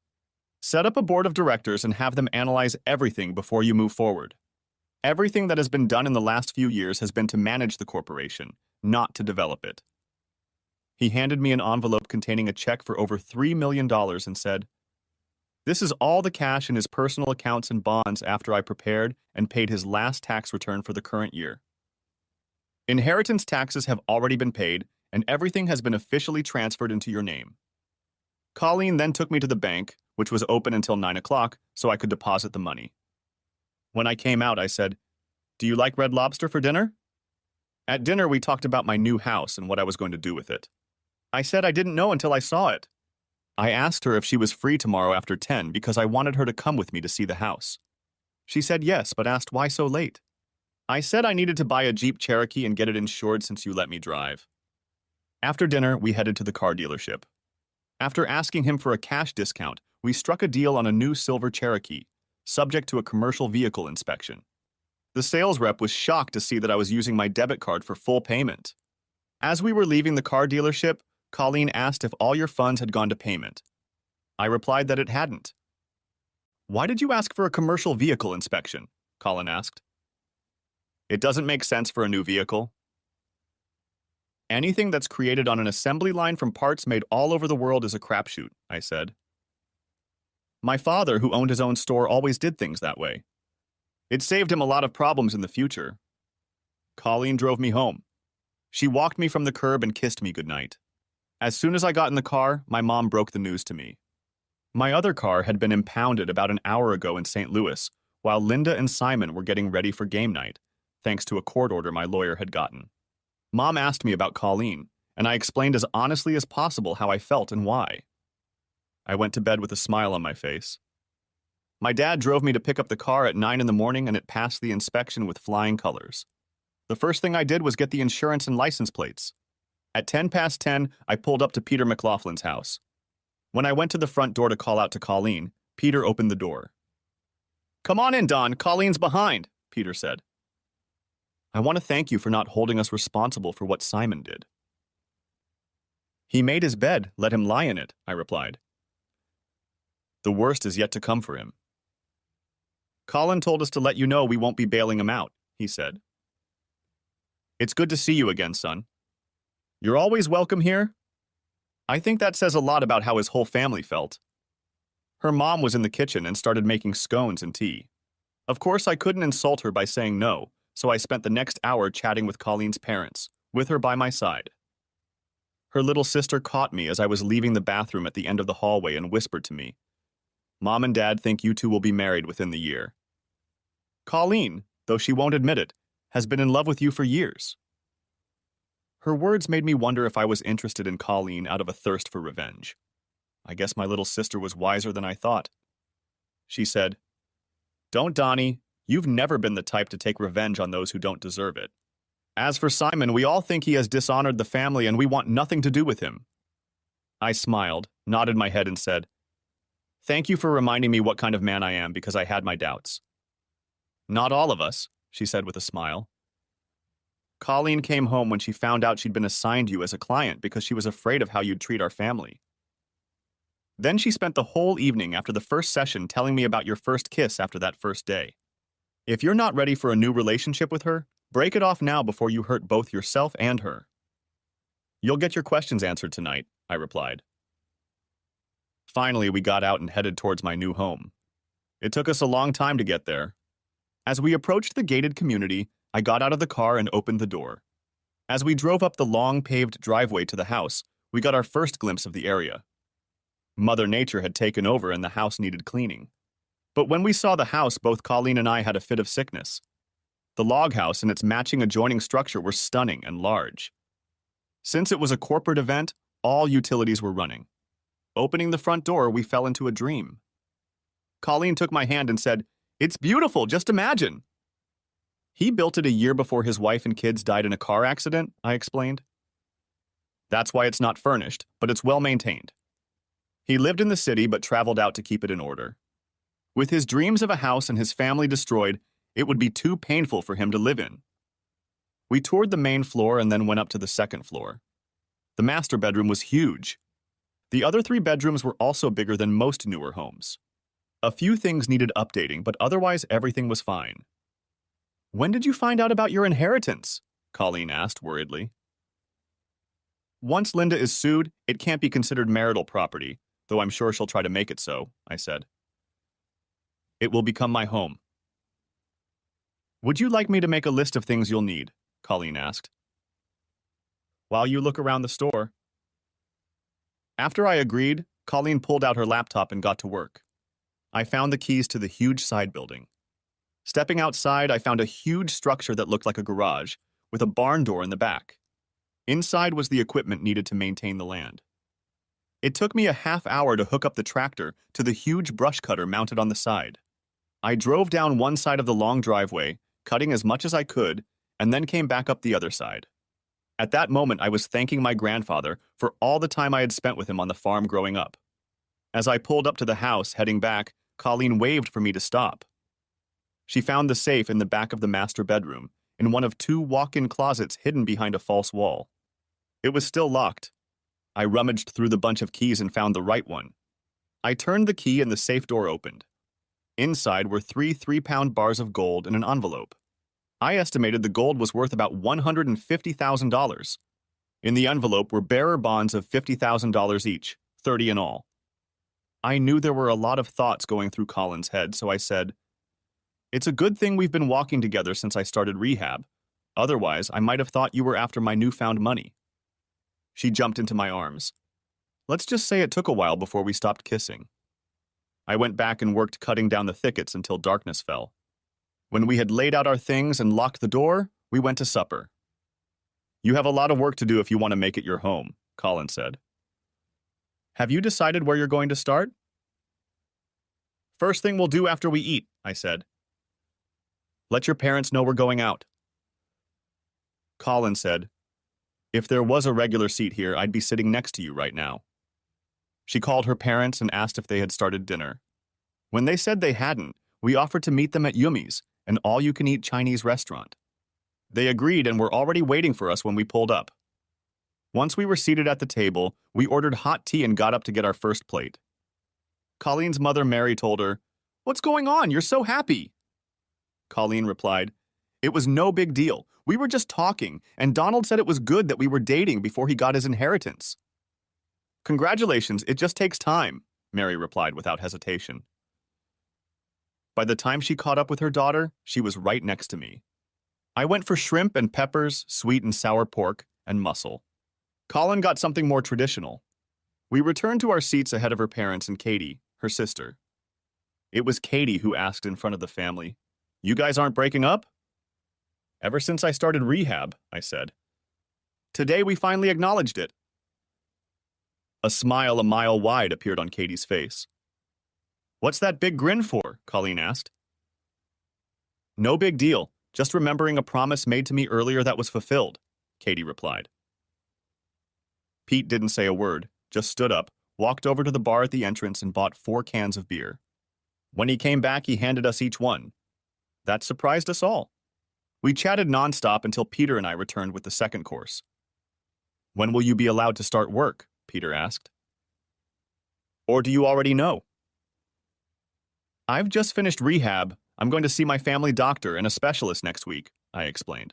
Set up a board of directors and have them analyze everything before you move forward. Everything that has been done in the last few years has been to manage the corporation, not to develop it. He handed me an envelope containing a check for over $3 million and said, "This is all the cash in his personal accounts and bonds after I prepared and paid his last tax return for the current year. Inheritance taxes have already been paid, and everything has been officially transferred into your name." Colleen then took me to the bank, which was open until 9 o'clock, so I could deposit the money. When I came out, I said, "Do you like Red Lobster for dinner?" At dinner, we talked about my new house and what I was going to do with it. I said I didn't know until I saw it. I asked her if she was free tomorrow after 10 because I wanted her to come with me to see the house. She said yes, but asked why so late. I said I needed to buy a Jeep Cherokee and get it insured since you let me drive. After dinner, we headed to the car dealership. After asking him for a cash discount, we struck a deal on a new silver Cherokee, subject to a commercial vehicle inspection. The sales rep was shocked to see that I was using my debit card for full payment. As we were leaving the car dealership, Colleen asked if all your funds had gone to payment. I replied that it hadn't. "Why did you ask for a commercial vehicle inspection?" Colin asked. "It doesn't make sense for a new vehicle. Anything that's created on an assembly line from parts made all over the world is a crapshoot," I said. "My father, who owned his own store, always did things that way. It saved him a lot of problems in the future." Colleen drove me home. She walked me from the curb and kissed me goodnight. As soon as I got in the car, my mom broke the news to me. My other car had been impounded about an hour ago in St. Louis, while Linda and Simon were getting ready for game night, thanks to a court order my lawyer had gotten. Mom asked me about Colleen, and I explained as honestly as possible how I felt and why. I went to bed with a smile on my face. My dad drove me to pick up the car at 9 in the morning, and it passed the inspection with flying colors. The first thing I did was get the insurance and license plates. At 10 past 10, I pulled up to Peter McLaughlin's house. When I went to the front door to call out to Colleen, Peter opened the door. "Come on in, Don. Colleen's behind," Peter said. "I want to thank you for not holding us responsible for what Simon did." "He made his bed. Let him lie in it," I replied. "The worst is yet to come for him." "Colin told us to let you know we won't be bailing him out," he said. "It's good to see you again, son. You're always welcome here." I think that says a lot about how his whole family felt. Her mom was in the kitchen and started making scones and tea. Of course, I couldn't insult her by saying no, so I spent the next hour chatting with Colleen's parents, with her by my side. Her little sister caught me as I was leaving the bathroom at the end of the hallway and whispered to me, "Mom and Dad think you two will be married within the year. Colleen, though she won't admit it, has been in love with you for years." Her words made me wonder if I was interested in Colleen out of a thirst for revenge. I guess my little sister was wiser than I thought. She said, "Don't, Donnie. You've never been the type to take revenge on those who don't deserve it. As for Simon, we all think he has dishonored the family and we want nothing to do with him." I smiled, nodded my head and said, "Thank you for reminding me what kind of man I am because I had my doubts." "Not all of us," she said with a smile. "Colleen came home when she found out she'd been assigned you as a client because she was afraid of how you'd treat our family. Then she spent the whole evening after the first session telling me about your first kiss after that first day. If you're not ready for a new relationship with her, break it off now before you hurt both yourself and her." "You'll get your questions answered tonight," I replied. Finally, we got out and headed towards my new home. It took us a long time to get there. As we approached the gated community, I got out of the car and opened the door. As we drove up the long paved driveway to the house, we got our first glimpse of the area. Mother Nature had taken over and the house needed cleaning. But when we saw the house, both Colleen and I had a fit of sickness. The log house and its matching adjoining structure were stunning and large. Since it was a corporate event, all utilities were running. Opening the front door, we fell into a dream. Colleen took my hand and said, "It's beautiful, just imagine." He built it a year before his wife and kids died in a car accident, I explained. That's why it's not furnished, but it's well maintained. He lived in the city but traveled out to keep it in order. With his dreams of a house and his family destroyed, it would be too painful for him to live in. We toured the main floor and then went up to the second floor. The master bedroom was huge. The other 3 bedrooms were also bigger than most newer homes. A few things needed updating, but otherwise everything was fine. "When did you find out about your inheritance?" Colleen asked worriedly. "Once Linda is sued, it can't be considered marital property, though I'm sure she'll try to make it so," I said. "It will become my home." "Would you like me to make a list of things you'll need?" Colleen asked. "While you look around the store." After I agreed, Colleen pulled out her laptop and got to work. I found the keys to the huge side building. Stepping outside, I found a huge structure that looked like a garage, with a barn door in the back. Inside was the equipment needed to maintain the land. It took me a half hour to hook up the tractor to the huge brush cutter mounted on the side. I drove down one side of the long driveway, cutting as much as I could, and then came back up the other side. At that moment, I was thanking my grandfather for all the time I had spent with him on the farm growing up. As I pulled up to the house, heading back, Colleen waved for me to stop. She found the safe in the back of the master bedroom, in one of 2 walk-in closets hidden behind a false wall. It was still locked. I rummaged through the bunch of keys and found the right one. I turned the key and the safe door opened. Inside were 3 3-pound bars of gold in an envelope. I estimated the gold was worth about $150,000. In the envelope were bearer bonds of $50,000 each, 30 in all. I knew there were a lot of thoughts going through Colin's head, so I said, "It's a good thing we've been walking together since I started rehab. Otherwise, I might have thought you were after my newfound money." She jumped into my arms. Let's just say it took a while before we stopped kissing. I went back and worked cutting down the thickets until darkness fell. When we had laid out our things and locked the door, we went to supper. "You have a lot of work to do if you want to make it your home," Colin said. "Have you decided where you're going to start?" "First thing we'll do after we eat," I said. "Let your parents know we're going out." Colin said, "If there was a regular seat here, I'd be sitting next to you right now." She called her parents and asked if they had started dinner. When they said they hadn't, we offered to meet them at Yumi's, an all-you-can-eat Chinese restaurant. They agreed and were already waiting for us when we pulled up. Once we were seated at the table, we ordered hot tea and got up to get our first plate. Colleen's mother, Mary, told her, "What's going on? You're so happy." Colleen replied, "It was no big deal. We were just talking, and Donald said it was good that we were dating before he got his inheritance." "Congratulations, it just takes time," Mary replied without hesitation. By the time she caught up with her daughter, she was right next to me. I went for shrimp and peppers, sweet and sour pork, and mussel. Colin got something more traditional. We returned to our seats ahead of her parents and Katie, her sister. It was Katie who asked in front of the family, "You guys aren't breaking up?" "Ever since I started rehab," I said. "Today we finally acknowledged it." A smile a mile wide appeared on Katie's face. "What's that big grin for?" Colleen asked. "No big deal, just remembering a promise made to me earlier that was fulfilled," Katie replied. Pete didn't say a word, just stood up, walked over to the bar at the entrance and bought 4 cans of beer. When he came back, he handed us each one. That surprised us all. We chatted nonstop until Peter and I returned with the second course. "When will you be allowed to start work?" Peter asked. "Or do you already know?" "I've just finished rehab. I'm going to see my family doctor and a specialist next week," I explained.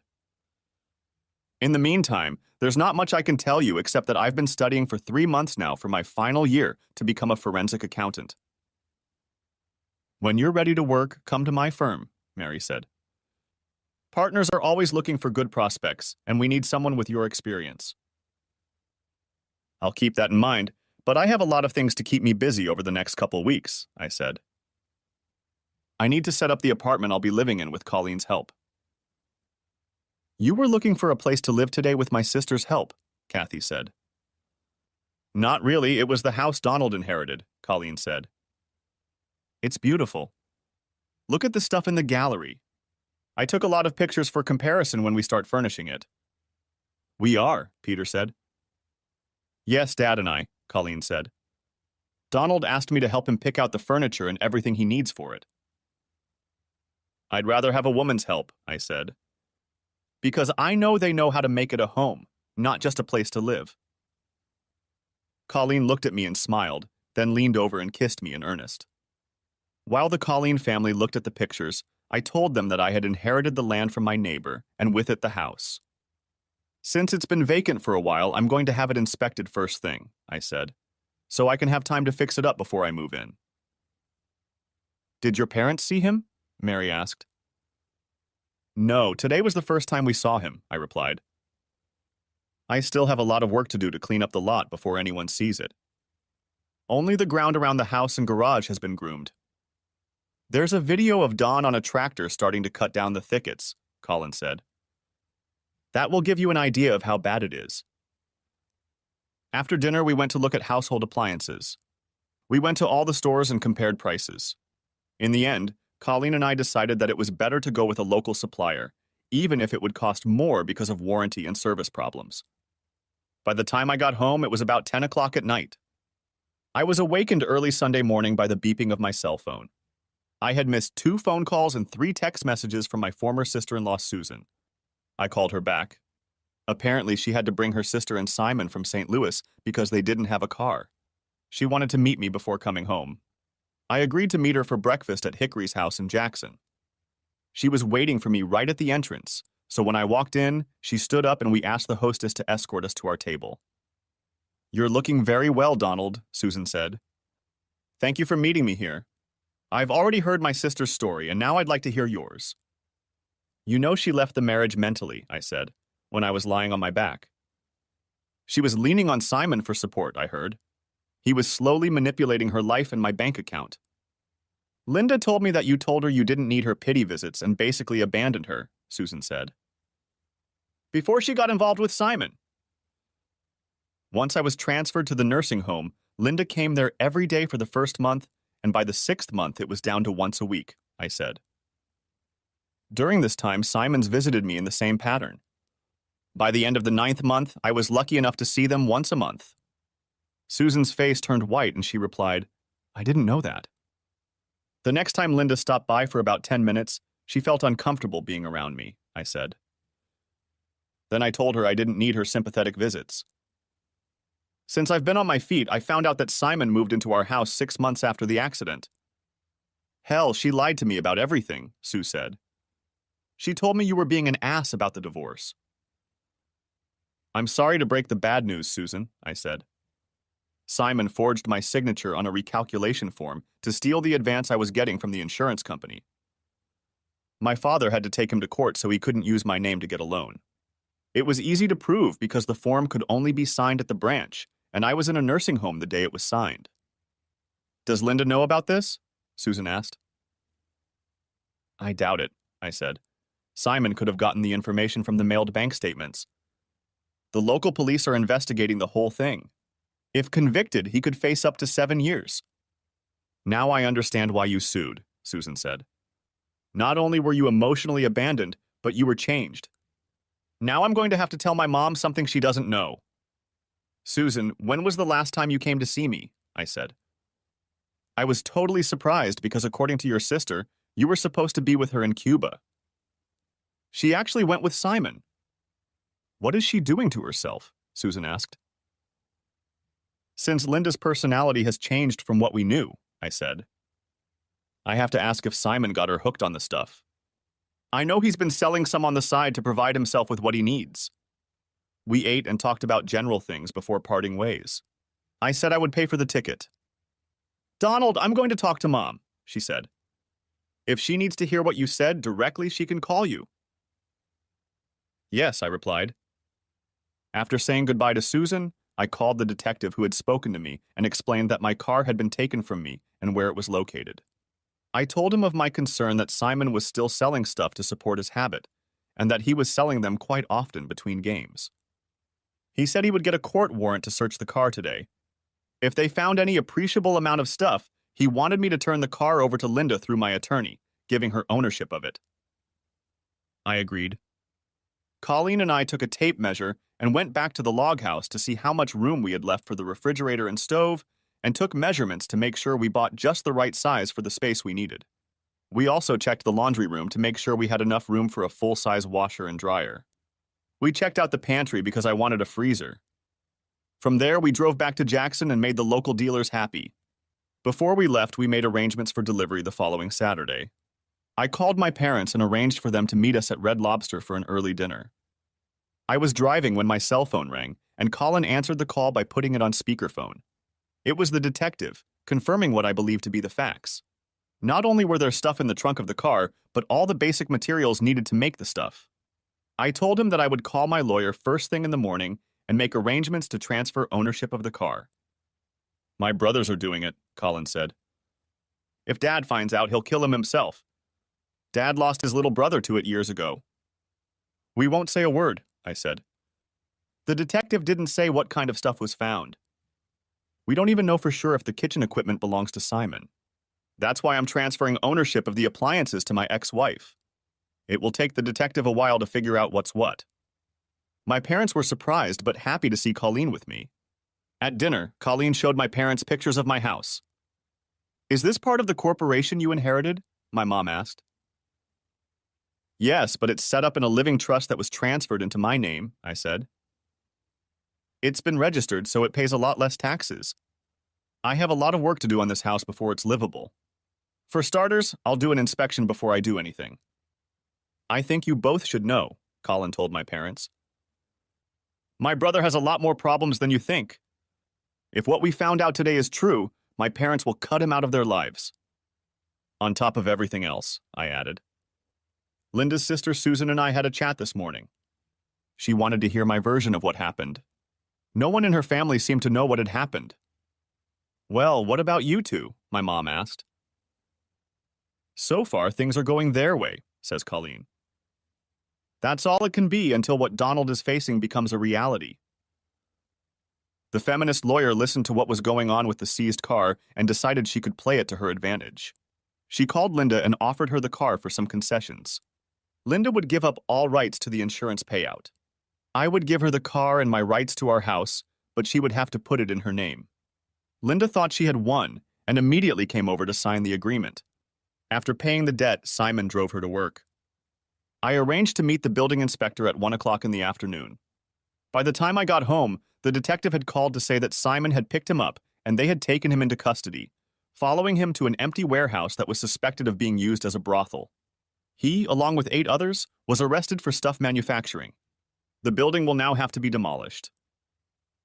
"In the meantime, there's not much I can tell you except that I've been studying for 3 months now for my final year to become a forensic accountant." "When you're ready to work, come to my firm," Mary said. "Partners are always looking for good prospects, and we need someone with your experience." "I'll keep that in mind, but I have a lot of things to keep me busy over the next couple weeks," I said. "I need to set up the apartment I'll be living in with Colleen's help." "You were looking for a place to live today with my sister's help," Kathy said. Not really, it was the house Donald inherited, Colleen said. It's beautiful. Look at the stuff in the gallery. I took a lot of pictures for comparison when we start furnishing it. We are, Peter said. Yes, Dad and I, Colleen said. Donald asked me to help him pick out the furniture and everything he needs for it. I'd rather have a woman's help, I said. Because I know they know how to make it a home, not just a place to live. Colleen looked at me and smiled, then leaned over and kissed me in earnest. While the Colleen family looked at the pictures, I told them that I had inherited the land from my neighbor, and with it the house. Since it's been vacant for a while, I'm going to have it inspected first thing, I said, so I can have time to fix it up before I move in. Did your parents see him? Mary asked. No, today was the first time we saw him, I replied. I still have a lot of work to do to clean up the lot before anyone sees it. Only the ground around the house and garage has been groomed. There's a video of Don on a tractor starting to cut down the thickets, Colin said. That will give you an idea of how bad it is. After dinner, we went to look at household appliances. We went to all the stores and compared prices. In the end, Colleen and I decided that it was better to go with a local supplier, even if it would cost more because of warranty and service problems. By the time I got home, it was about 10 o'clock at night. I was awakened early Sunday morning by the beeping of my cell phone. I had missed 2 phone calls and 3 text messages from my former sister-in-law, Susan. I called her back. Apparently, she had to bring her sister and Simon from St. Louis because they didn't have a car. She wanted to meet me before coming home. I agreed to meet her for breakfast at Hickory's house in Jackson. She was waiting for me right at the entrance, so when I walked in, she stood up and we asked the hostess to escort us to our table. You're looking very well, Donald, Susan said. Thank you for meeting me here. I've already heard my sister's story, and now I'd like to hear yours. You know she left the marriage mentally, I said, when I was lying on my back. She was leaning on Simon for support, I heard. He was slowly manipulating her life and my bank account. Linda told me that you told her you didn't need her pity visits and basically abandoned her, Susan said. Before she got involved with Simon. Once I was transferred to the nursing home, Linda came there every day for the first month, and by the 6th month it was down to once a week, I said. During this time, Simon's visited me in the same pattern. By the end of the 9th month, I was lucky enough to see them once a month. Susan's face turned white and she replied, I didn't know that. The next time Linda stopped by for about 10 minutes, she felt uncomfortable being around me, I said. Then I told her I didn't need her sympathetic visits. Since I've been on my feet, I found out that Simon moved into our house 6 months after the accident. Hell, she lied to me about everything, Sue said. She told me you were being an ass about the divorce. I'm sorry to break the bad news, Susan, I said. Simon forged my signature on a recalculation form to steal the advance I was getting from the insurance company. My father had to take him to court so he couldn't use my name to get a loan. It was easy to prove because the form could only be signed at the branch, and I was in a nursing home the day it was signed. Does Linda know about this? Susan asked. I doubt it, I said. Simon could have gotten the information from the mailed bank statements. The local police are investigating the whole thing. If convicted, he could face up to 7 years. Now I understand why you sued, Susan said. Not only were you emotionally abandoned, but you were changed. Now I'm going to have to tell my mom something she doesn't know. Susan, when was the last time you came to see me? I said. I was totally surprised because according to your sister, you were supposed to be with her in Cuba. She actually went with Simon. What is she doing to herself? Susan asked. Since Linda's personality has changed from what we knew, I said. I have to ask if Simon got her hooked on the stuff. I know he's been selling some on the side to provide himself with what he needs. We ate and talked about general things before parting ways. I said I would pay for the ticket. Donald, I'm going to talk to Mom, she said. If she needs to hear what you said directly, she can call you. Yes, I replied. After saying goodbye to Susan, I called the detective who had spoken to me and explained that my car had been taken from me and where it was located. I told him of my concern that Simon was still selling stuff to support his habit, and that he was selling them quite often between games. He said he would get a court warrant to search the car today, If they found any appreciable amount of stuff, he wanted me to turn the car over to Linda through my attorney, giving her ownership of it. I agreed. Colleen and I took a tape measure and went back to the log house to see how much room we had left for the refrigerator and stove, and took measurements to make sure we bought just the right size for the space we needed. We also checked the laundry room to make sure we had enough room for a full-size washer and dryer. We checked out the pantry because I wanted a freezer. From there, we drove back to Jackson and made the local dealers happy. Before we left, we made arrangements for delivery the following Saturday. I called my parents and arranged for them to meet us at Red Lobster for an early dinner. I was driving when my cell phone rang, and Colin answered the call by putting it on speakerphone. It was the detective, confirming what I believed to be the facts. Not only were there stuff in the trunk of the car, but all the basic materials needed to make the stuff. I told him that I would call my lawyer first thing in the morning and make arrangements to transfer ownership of the car. My brothers are doing it, Colin said. If Dad finds out, he'll kill him himself. Dad lost his little brother to it years ago. We won't say a word, I said. The detective didn't say what kind of stuff was found. We don't even know for sure if the kitchen equipment belongs to Simon. That's why I'm transferring ownership of the appliances to my ex-wife. It will take the detective a while to figure out what's what. My parents were surprised but happy to see Colleen with me. At dinner, Colleen showed my parents pictures of my house. Is this part of the corporation you inherited? My mom asked. Yes, but it's set up in a living trust that was transferred into my name, I said. It's been registered, so it pays a lot less taxes. I have a lot of work to do on this house before it's livable. For starters, I'll do an inspection before I do anything. I think you both should know, Colin told my parents. My brother has a lot more problems than you think. If what we found out today is true, my parents will cut him out of their lives. On top of everything else, I added. Linda's sister Susan and I had a chat this morning. She wanted to hear my version of what happened. No one in her family seemed to know what had happened. Well, what about you two? My mom asked. So far, things are going their way, says Colleen. That's all it can be until what Donald is facing becomes a reality. The feminist lawyer listened to what was going on with the seized car and decided she could play it to her advantage. She called Linda and offered her the car for some concessions. Linda would give up all rights to the insurance payout. I would give her the car and my rights to our house, but she would have to put it in her name. Linda thought she had won and immediately came over to sign the agreement. After paying the debt, Simon drove her to work. I arranged to meet the building inspector at 1 o'clock in the afternoon. By the time I got home, the detective had called to say that Simon had picked him up and they had taken him into custody, following him to an empty warehouse that was suspected of being used as a brothel. He, along with 8 others, was arrested for stuff manufacturing. The building will now have to be demolished.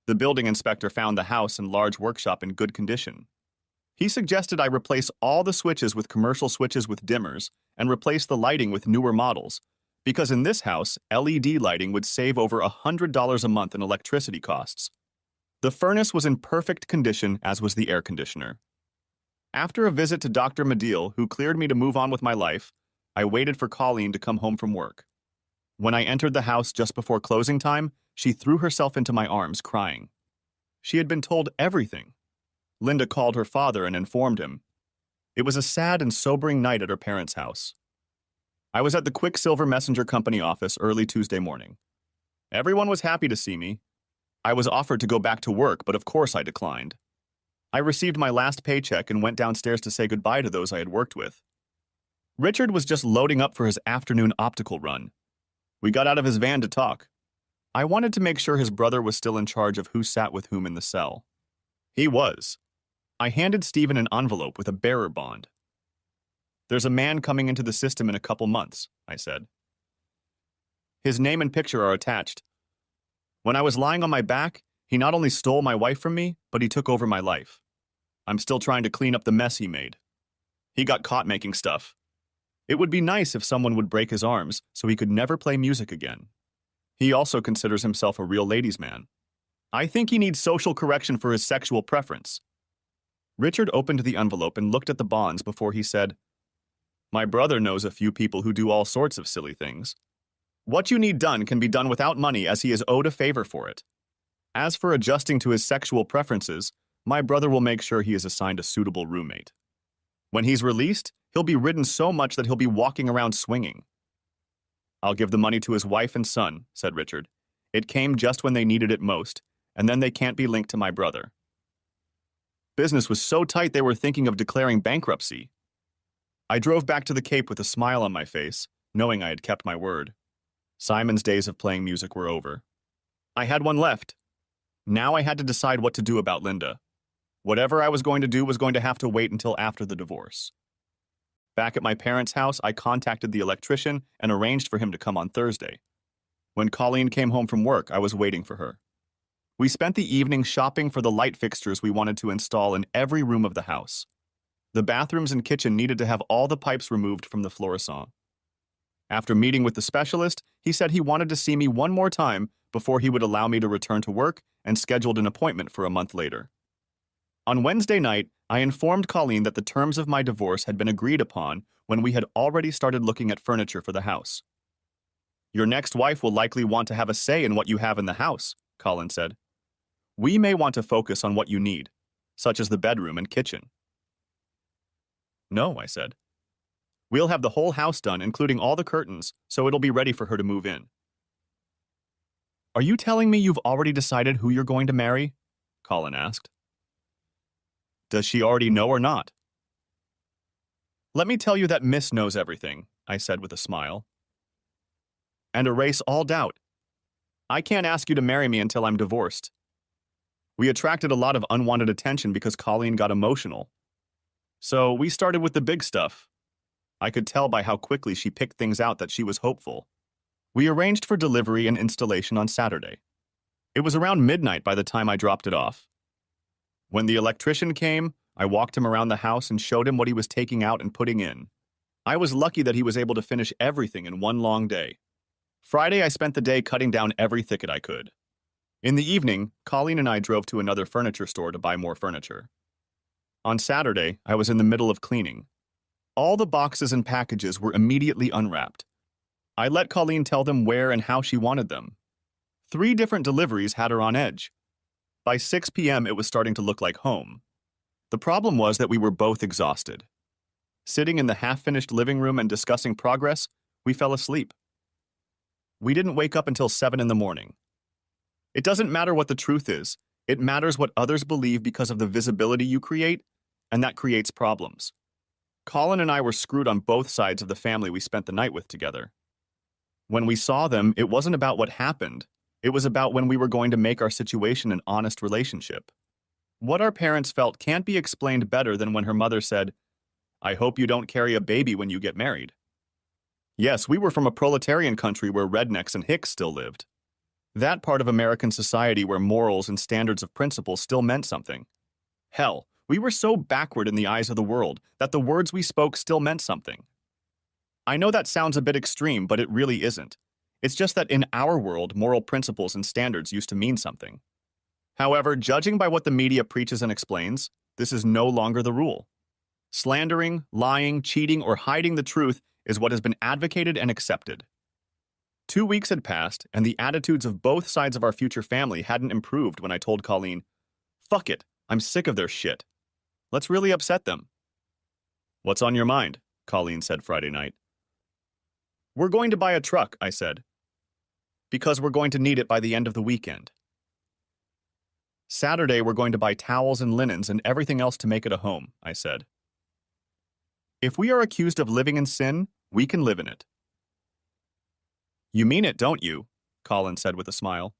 The building inspector found the house and large workshop in good condition. He suggested I replace all the switches with commercial switches with dimmers and replace the lighting with newer models, because in this house, LED lighting would save over $100 a month in electricity costs. The furnace was in perfect condition, as was the air conditioner. After a visit to Dr. Medill, who cleared me to move on with my life, I waited for Colleen to come home from work. When I entered the house just before closing time, she threw herself into my arms, crying. She had been told everything. Linda called her father and informed him. It was a sad and sobering night at her parents' house. I was at the Quicksilver Messenger Company office early Tuesday morning. Everyone was happy to see me. I was offered to go back to work, but of course I declined. I received my last paycheck and went downstairs to say goodbye to those I had worked with. Richard was just loading up for his afternoon optical run. We got out of his van to talk. I wanted to make sure his brother was still in charge of who sat with whom in the cell. He was. I handed Stephen an envelope with a bearer bond. There's a man coming into the system in a couple months, I said. His name and picture are attached. When I was lying on my back, he not only stole my wife from me, but he took over my life. I'm still trying to clean up the mess he made. He got caught making stuff. It would be nice if someone would break his arms so he could never play music again. He also considers himself a real ladies' man. I think he needs social correction for his sexual preference. Richard opened the envelope and looked at the bonds before he said, My brother knows a few people who do all sorts of silly things. What you need done can be done without money, as he is owed a favor for it. As for adjusting to his sexual preferences, My brother will make sure he is assigned a suitable roommate. When he's released, he'll be ridden so much that he'll be walking around swinging. I'll give the money to his wife and son, said Richard. It came just when they needed it most, and then they can't be linked to my brother. Business was so tight they were thinking of declaring bankruptcy. I drove back to the Cape with a smile on my face, knowing I had kept my word. Simon's days of playing music were over. I had one left. Now I had to decide what to do about Linda. Whatever I was going to do was going to have to wait until after the divorce. Back at my parents' house, I contacted the electrician and arranged for him to come on Thursday. When Colleen came home from work, I was waiting for her. We spent the evening shopping for the light fixtures we wanted to install in every room of the house. The bathrooms and kitchen needed to have all the pipes removed from the fluorescent. After meeting with the specialist, he said he wanted to see me one more time before he would allow me to return to work and scheduled an appointment for a month later. On Wednesday night, I informed Colleen that the terms of my divorce had been agreed upon when we had already started looking at furniture for the house. Your next wife will likely want to have a say in what you have in the house, Colin said. We may want to focus on what you need, such as the bedroom and kitchen. No, I said. We'll have the whole house done, including all the curtains, so it'll be ready for her to move in. Are you telling me you've already decided who you're going to marry? Colin asked. Does she already know or not? Let me tell you that Miss knows everything, I said with a smile. And erase all doubt. I can't ask you to marry me until I'm divorced. We attracted a lot of unwanted attention because Colleen got emotional. So we started with the big stuff. I could tell by how quickly she picked things out that she was hopeful. We arranged for delivery and installation on Saturday. It was around midnight by the time I dropped it off. When the electrician came, I walked him around the house and showed him what he was taking out and putting in. I was lucky that he was able to finish everything in one long day. Friday, I spent the day cutting down every thicket I could. In the evening, Colleen and I drove to another furniture store to buy more furniture. On Saturday, I was in the middle of cleaning. All the boxes and packages were immediately unwrapped. I let Colleen tell them where and how she wanted them. 3 different deliveries had her on edge. By 6 p.m., it was starting to look like home. The problem was that we were both exhausted. Sitting in the half-finished living room and discussing progress, we fell asleep. We didn't wake up until 7 in the morning. It doesn't matter what the truth is. It matters what others believe because of the visibility you create, and that creates problems. Colin and I were screwed on both sides of the family we spent the night with together. When we saw them, it wasn't about what happened. It was about when we were going to make our situation an honest relationship. What our parents felt can't be explained better than when her mother said, "I hope you don't carry a baby when you get married." Yes, we were from a proletarian country where rednecks and hicks still lived. That part of American society where morals and standards of principle still meant something. Hell, we were so backward in the eyes of the world that the words we spoke still meant something. I know that sounds a bit extreme, but it really isn't. It's just that in our world, moral principles and standards used to mean something. However, judging by what the media preaches and explains, this is no longer the rule. Slandering, lying, cheating, or hiding the truth is what has been advocated and accepted. 2 weeks had passed, and the attitudes of both sides of our future family hadn't improved when I told Colleen, "Fuck it, I'm sick of their shit. Let's really upset them." "What's on your mind?" Colleen said Friday night. "We're going to buy a truck," I said, "because we're going to need it by the end of the weekend. Saturday, we're going to buy towels and linens and everything else to make it a home," I said. "If we are accused of living in sin, we can live in it." "You mean it, don't you?" Colin said with a smile.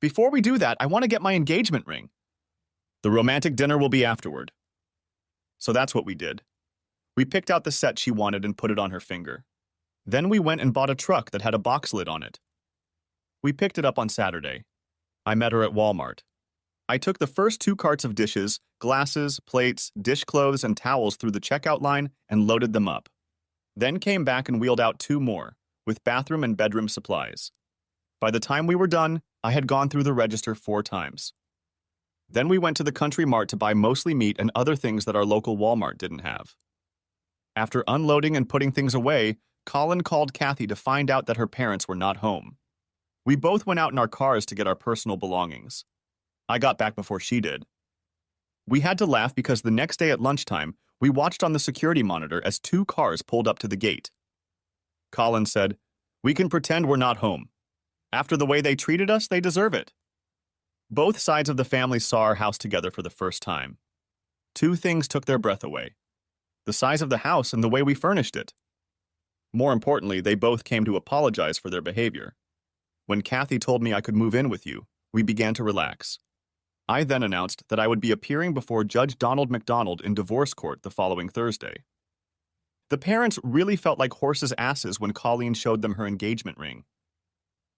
"Before we do that, I want to get my engagement ring." "The romantic dinner will be afterward." So that's what we did. We picked out the set she wanted and put it on her finger. Then we went and bought a truck that had a box lid on it. We picked it up on Saturday. I met her at Walmart. I took the first 2 carts of dishes, glasses, plates, dishcloths, and towels through the checkout line and loaded them up. Then came back and wheeled out 2 more, with bathroom and bedroom supplies. By the time we were done, I had gone through the register 4 times. Then we went to the Country Mart to buy mostly meat and other things that our local Walmart didn't have. After unloading and putting things away, Colin called Kathy to find out that her parents were not home. We both went out in our cars to get our personal belongings. I got back before she did. We had to laugh because the next day at lunchtime, we watched on the security monitor as 2 cars pulled up to the gate. Colin said, "We can pretend we're not home. After the way they treated us, they deserve it." Both sides of the family saw our house together for the first time. 2 things took their breath away: the size of the house and the way we furnished it. More importantly, they both came to apologize for their behavior. When Kathy told me I could move in with you, we began to relax. I then announced that I would be appearing before Judge Donald McDonald in divorce court the following Thursday. The parents really felt like horses' asses when Colleen showed them her engagement ring.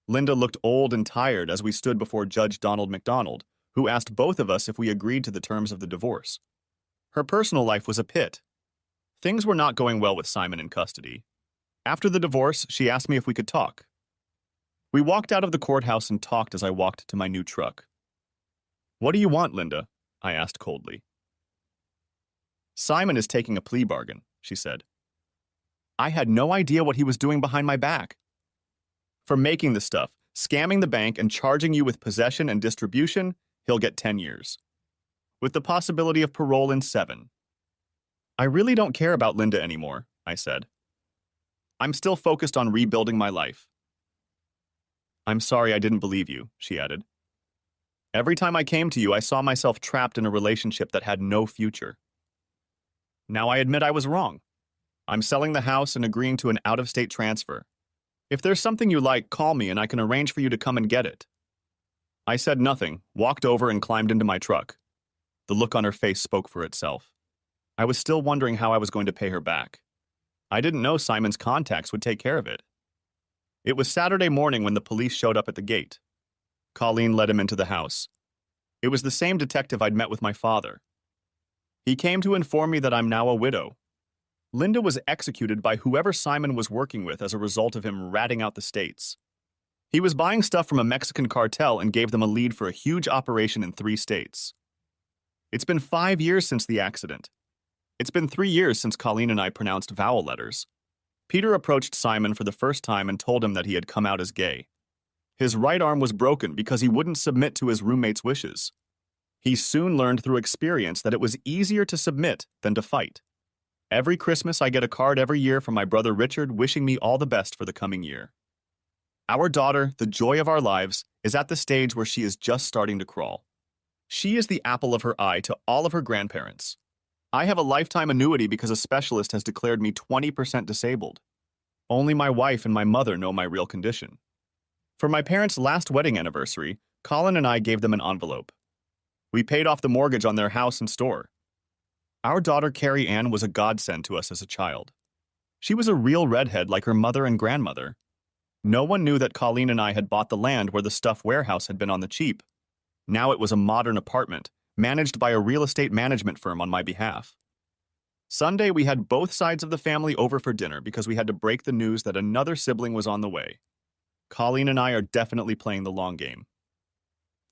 Linda looked old and tired as we stood before Judge Donald McDonald, who asked both of us if we agreed to the terms of the divorce. Her personal life was a pit. Things were not going well with Simon in custody. After the divorce, she asked me if we could talk. We walked out of the courthouse and talked as I walked to my new truck. "What do you want, Linda?" I asked coldly. "Simon is taking a plea bargain," she said. I had no idea what he was doing behind my back. For making the stuff, scamming the bank, and charging you with possession and distribution, he'll get 10 years. With the possibility of parole in 7. "I really don't care about Linda anymore," I said. "I'm still focused on rebuilding my life." "I'm sorry I didn't believe you," she added. "Every time I came to you, I saw myself trapped in a relationship that had no future. Now I admit I was wrong. I'm selling the house and agreeing to an out-of-state transfer. If there's something you like, call me and I can arrange for you to come and get it." I said nothing, walked over and climbed into my truck. The look on her face spoke for itself. I was still wondering how I was going to pay her back. I didn't know Simon's contacts would take care of it. It was Saturday morning when the police showed up at the gate. Colleen led him into the house. It was the same detective I'd met with my father. He came to inform me that I'm now a widow. Linda was executed by whoever Simon was working with as a result of him ratting out the states. He was buying stuff from a Mexican cartel and gave them a lead for a huge operation in 3 states. It's been 5 years since the accident. It's been 3 years since Colleen and I pronounced vowel letters. Peter approached Simon for the first time and told him that he had come out as gay. His right arm was broken because he wouldn't submit to his roommate's wishes. He soon learned through experience that it was easier to submit than to fight. Every Christmas, I get a card every year from my brother Richard wishing me all the best for the coming year. Our daughter, the joy of our lives, is at the stage where she is just starting to crawl. She is the apple of her eye to all of her grandparents. I have a lifetime annuity because a specialist has declared me 20% disabled. Only my wife and my mother know my real condition. For my parents' last wedding anniversary, Colin and I gave them an envelope. We paid off the mortgage on their house and store. Our daughter Carrie Ann was a godsend to us as a child. She was a real redhead like her mother and grandmother. No one knew that Colleen and I had bought the land where the stuff warehouse had been on the cheap. Now it was a modern apartment, managed by a real estate management firm on my behalf. Sunday, we had both sides of the family over for dinner because we had to break the news that another sibling was on the way. Colleen and I are definitely playing the long game.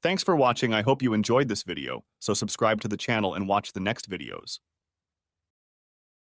Thanks for watching. I hope you enjoyed this video, so subscribe to the channel and watch the next videos.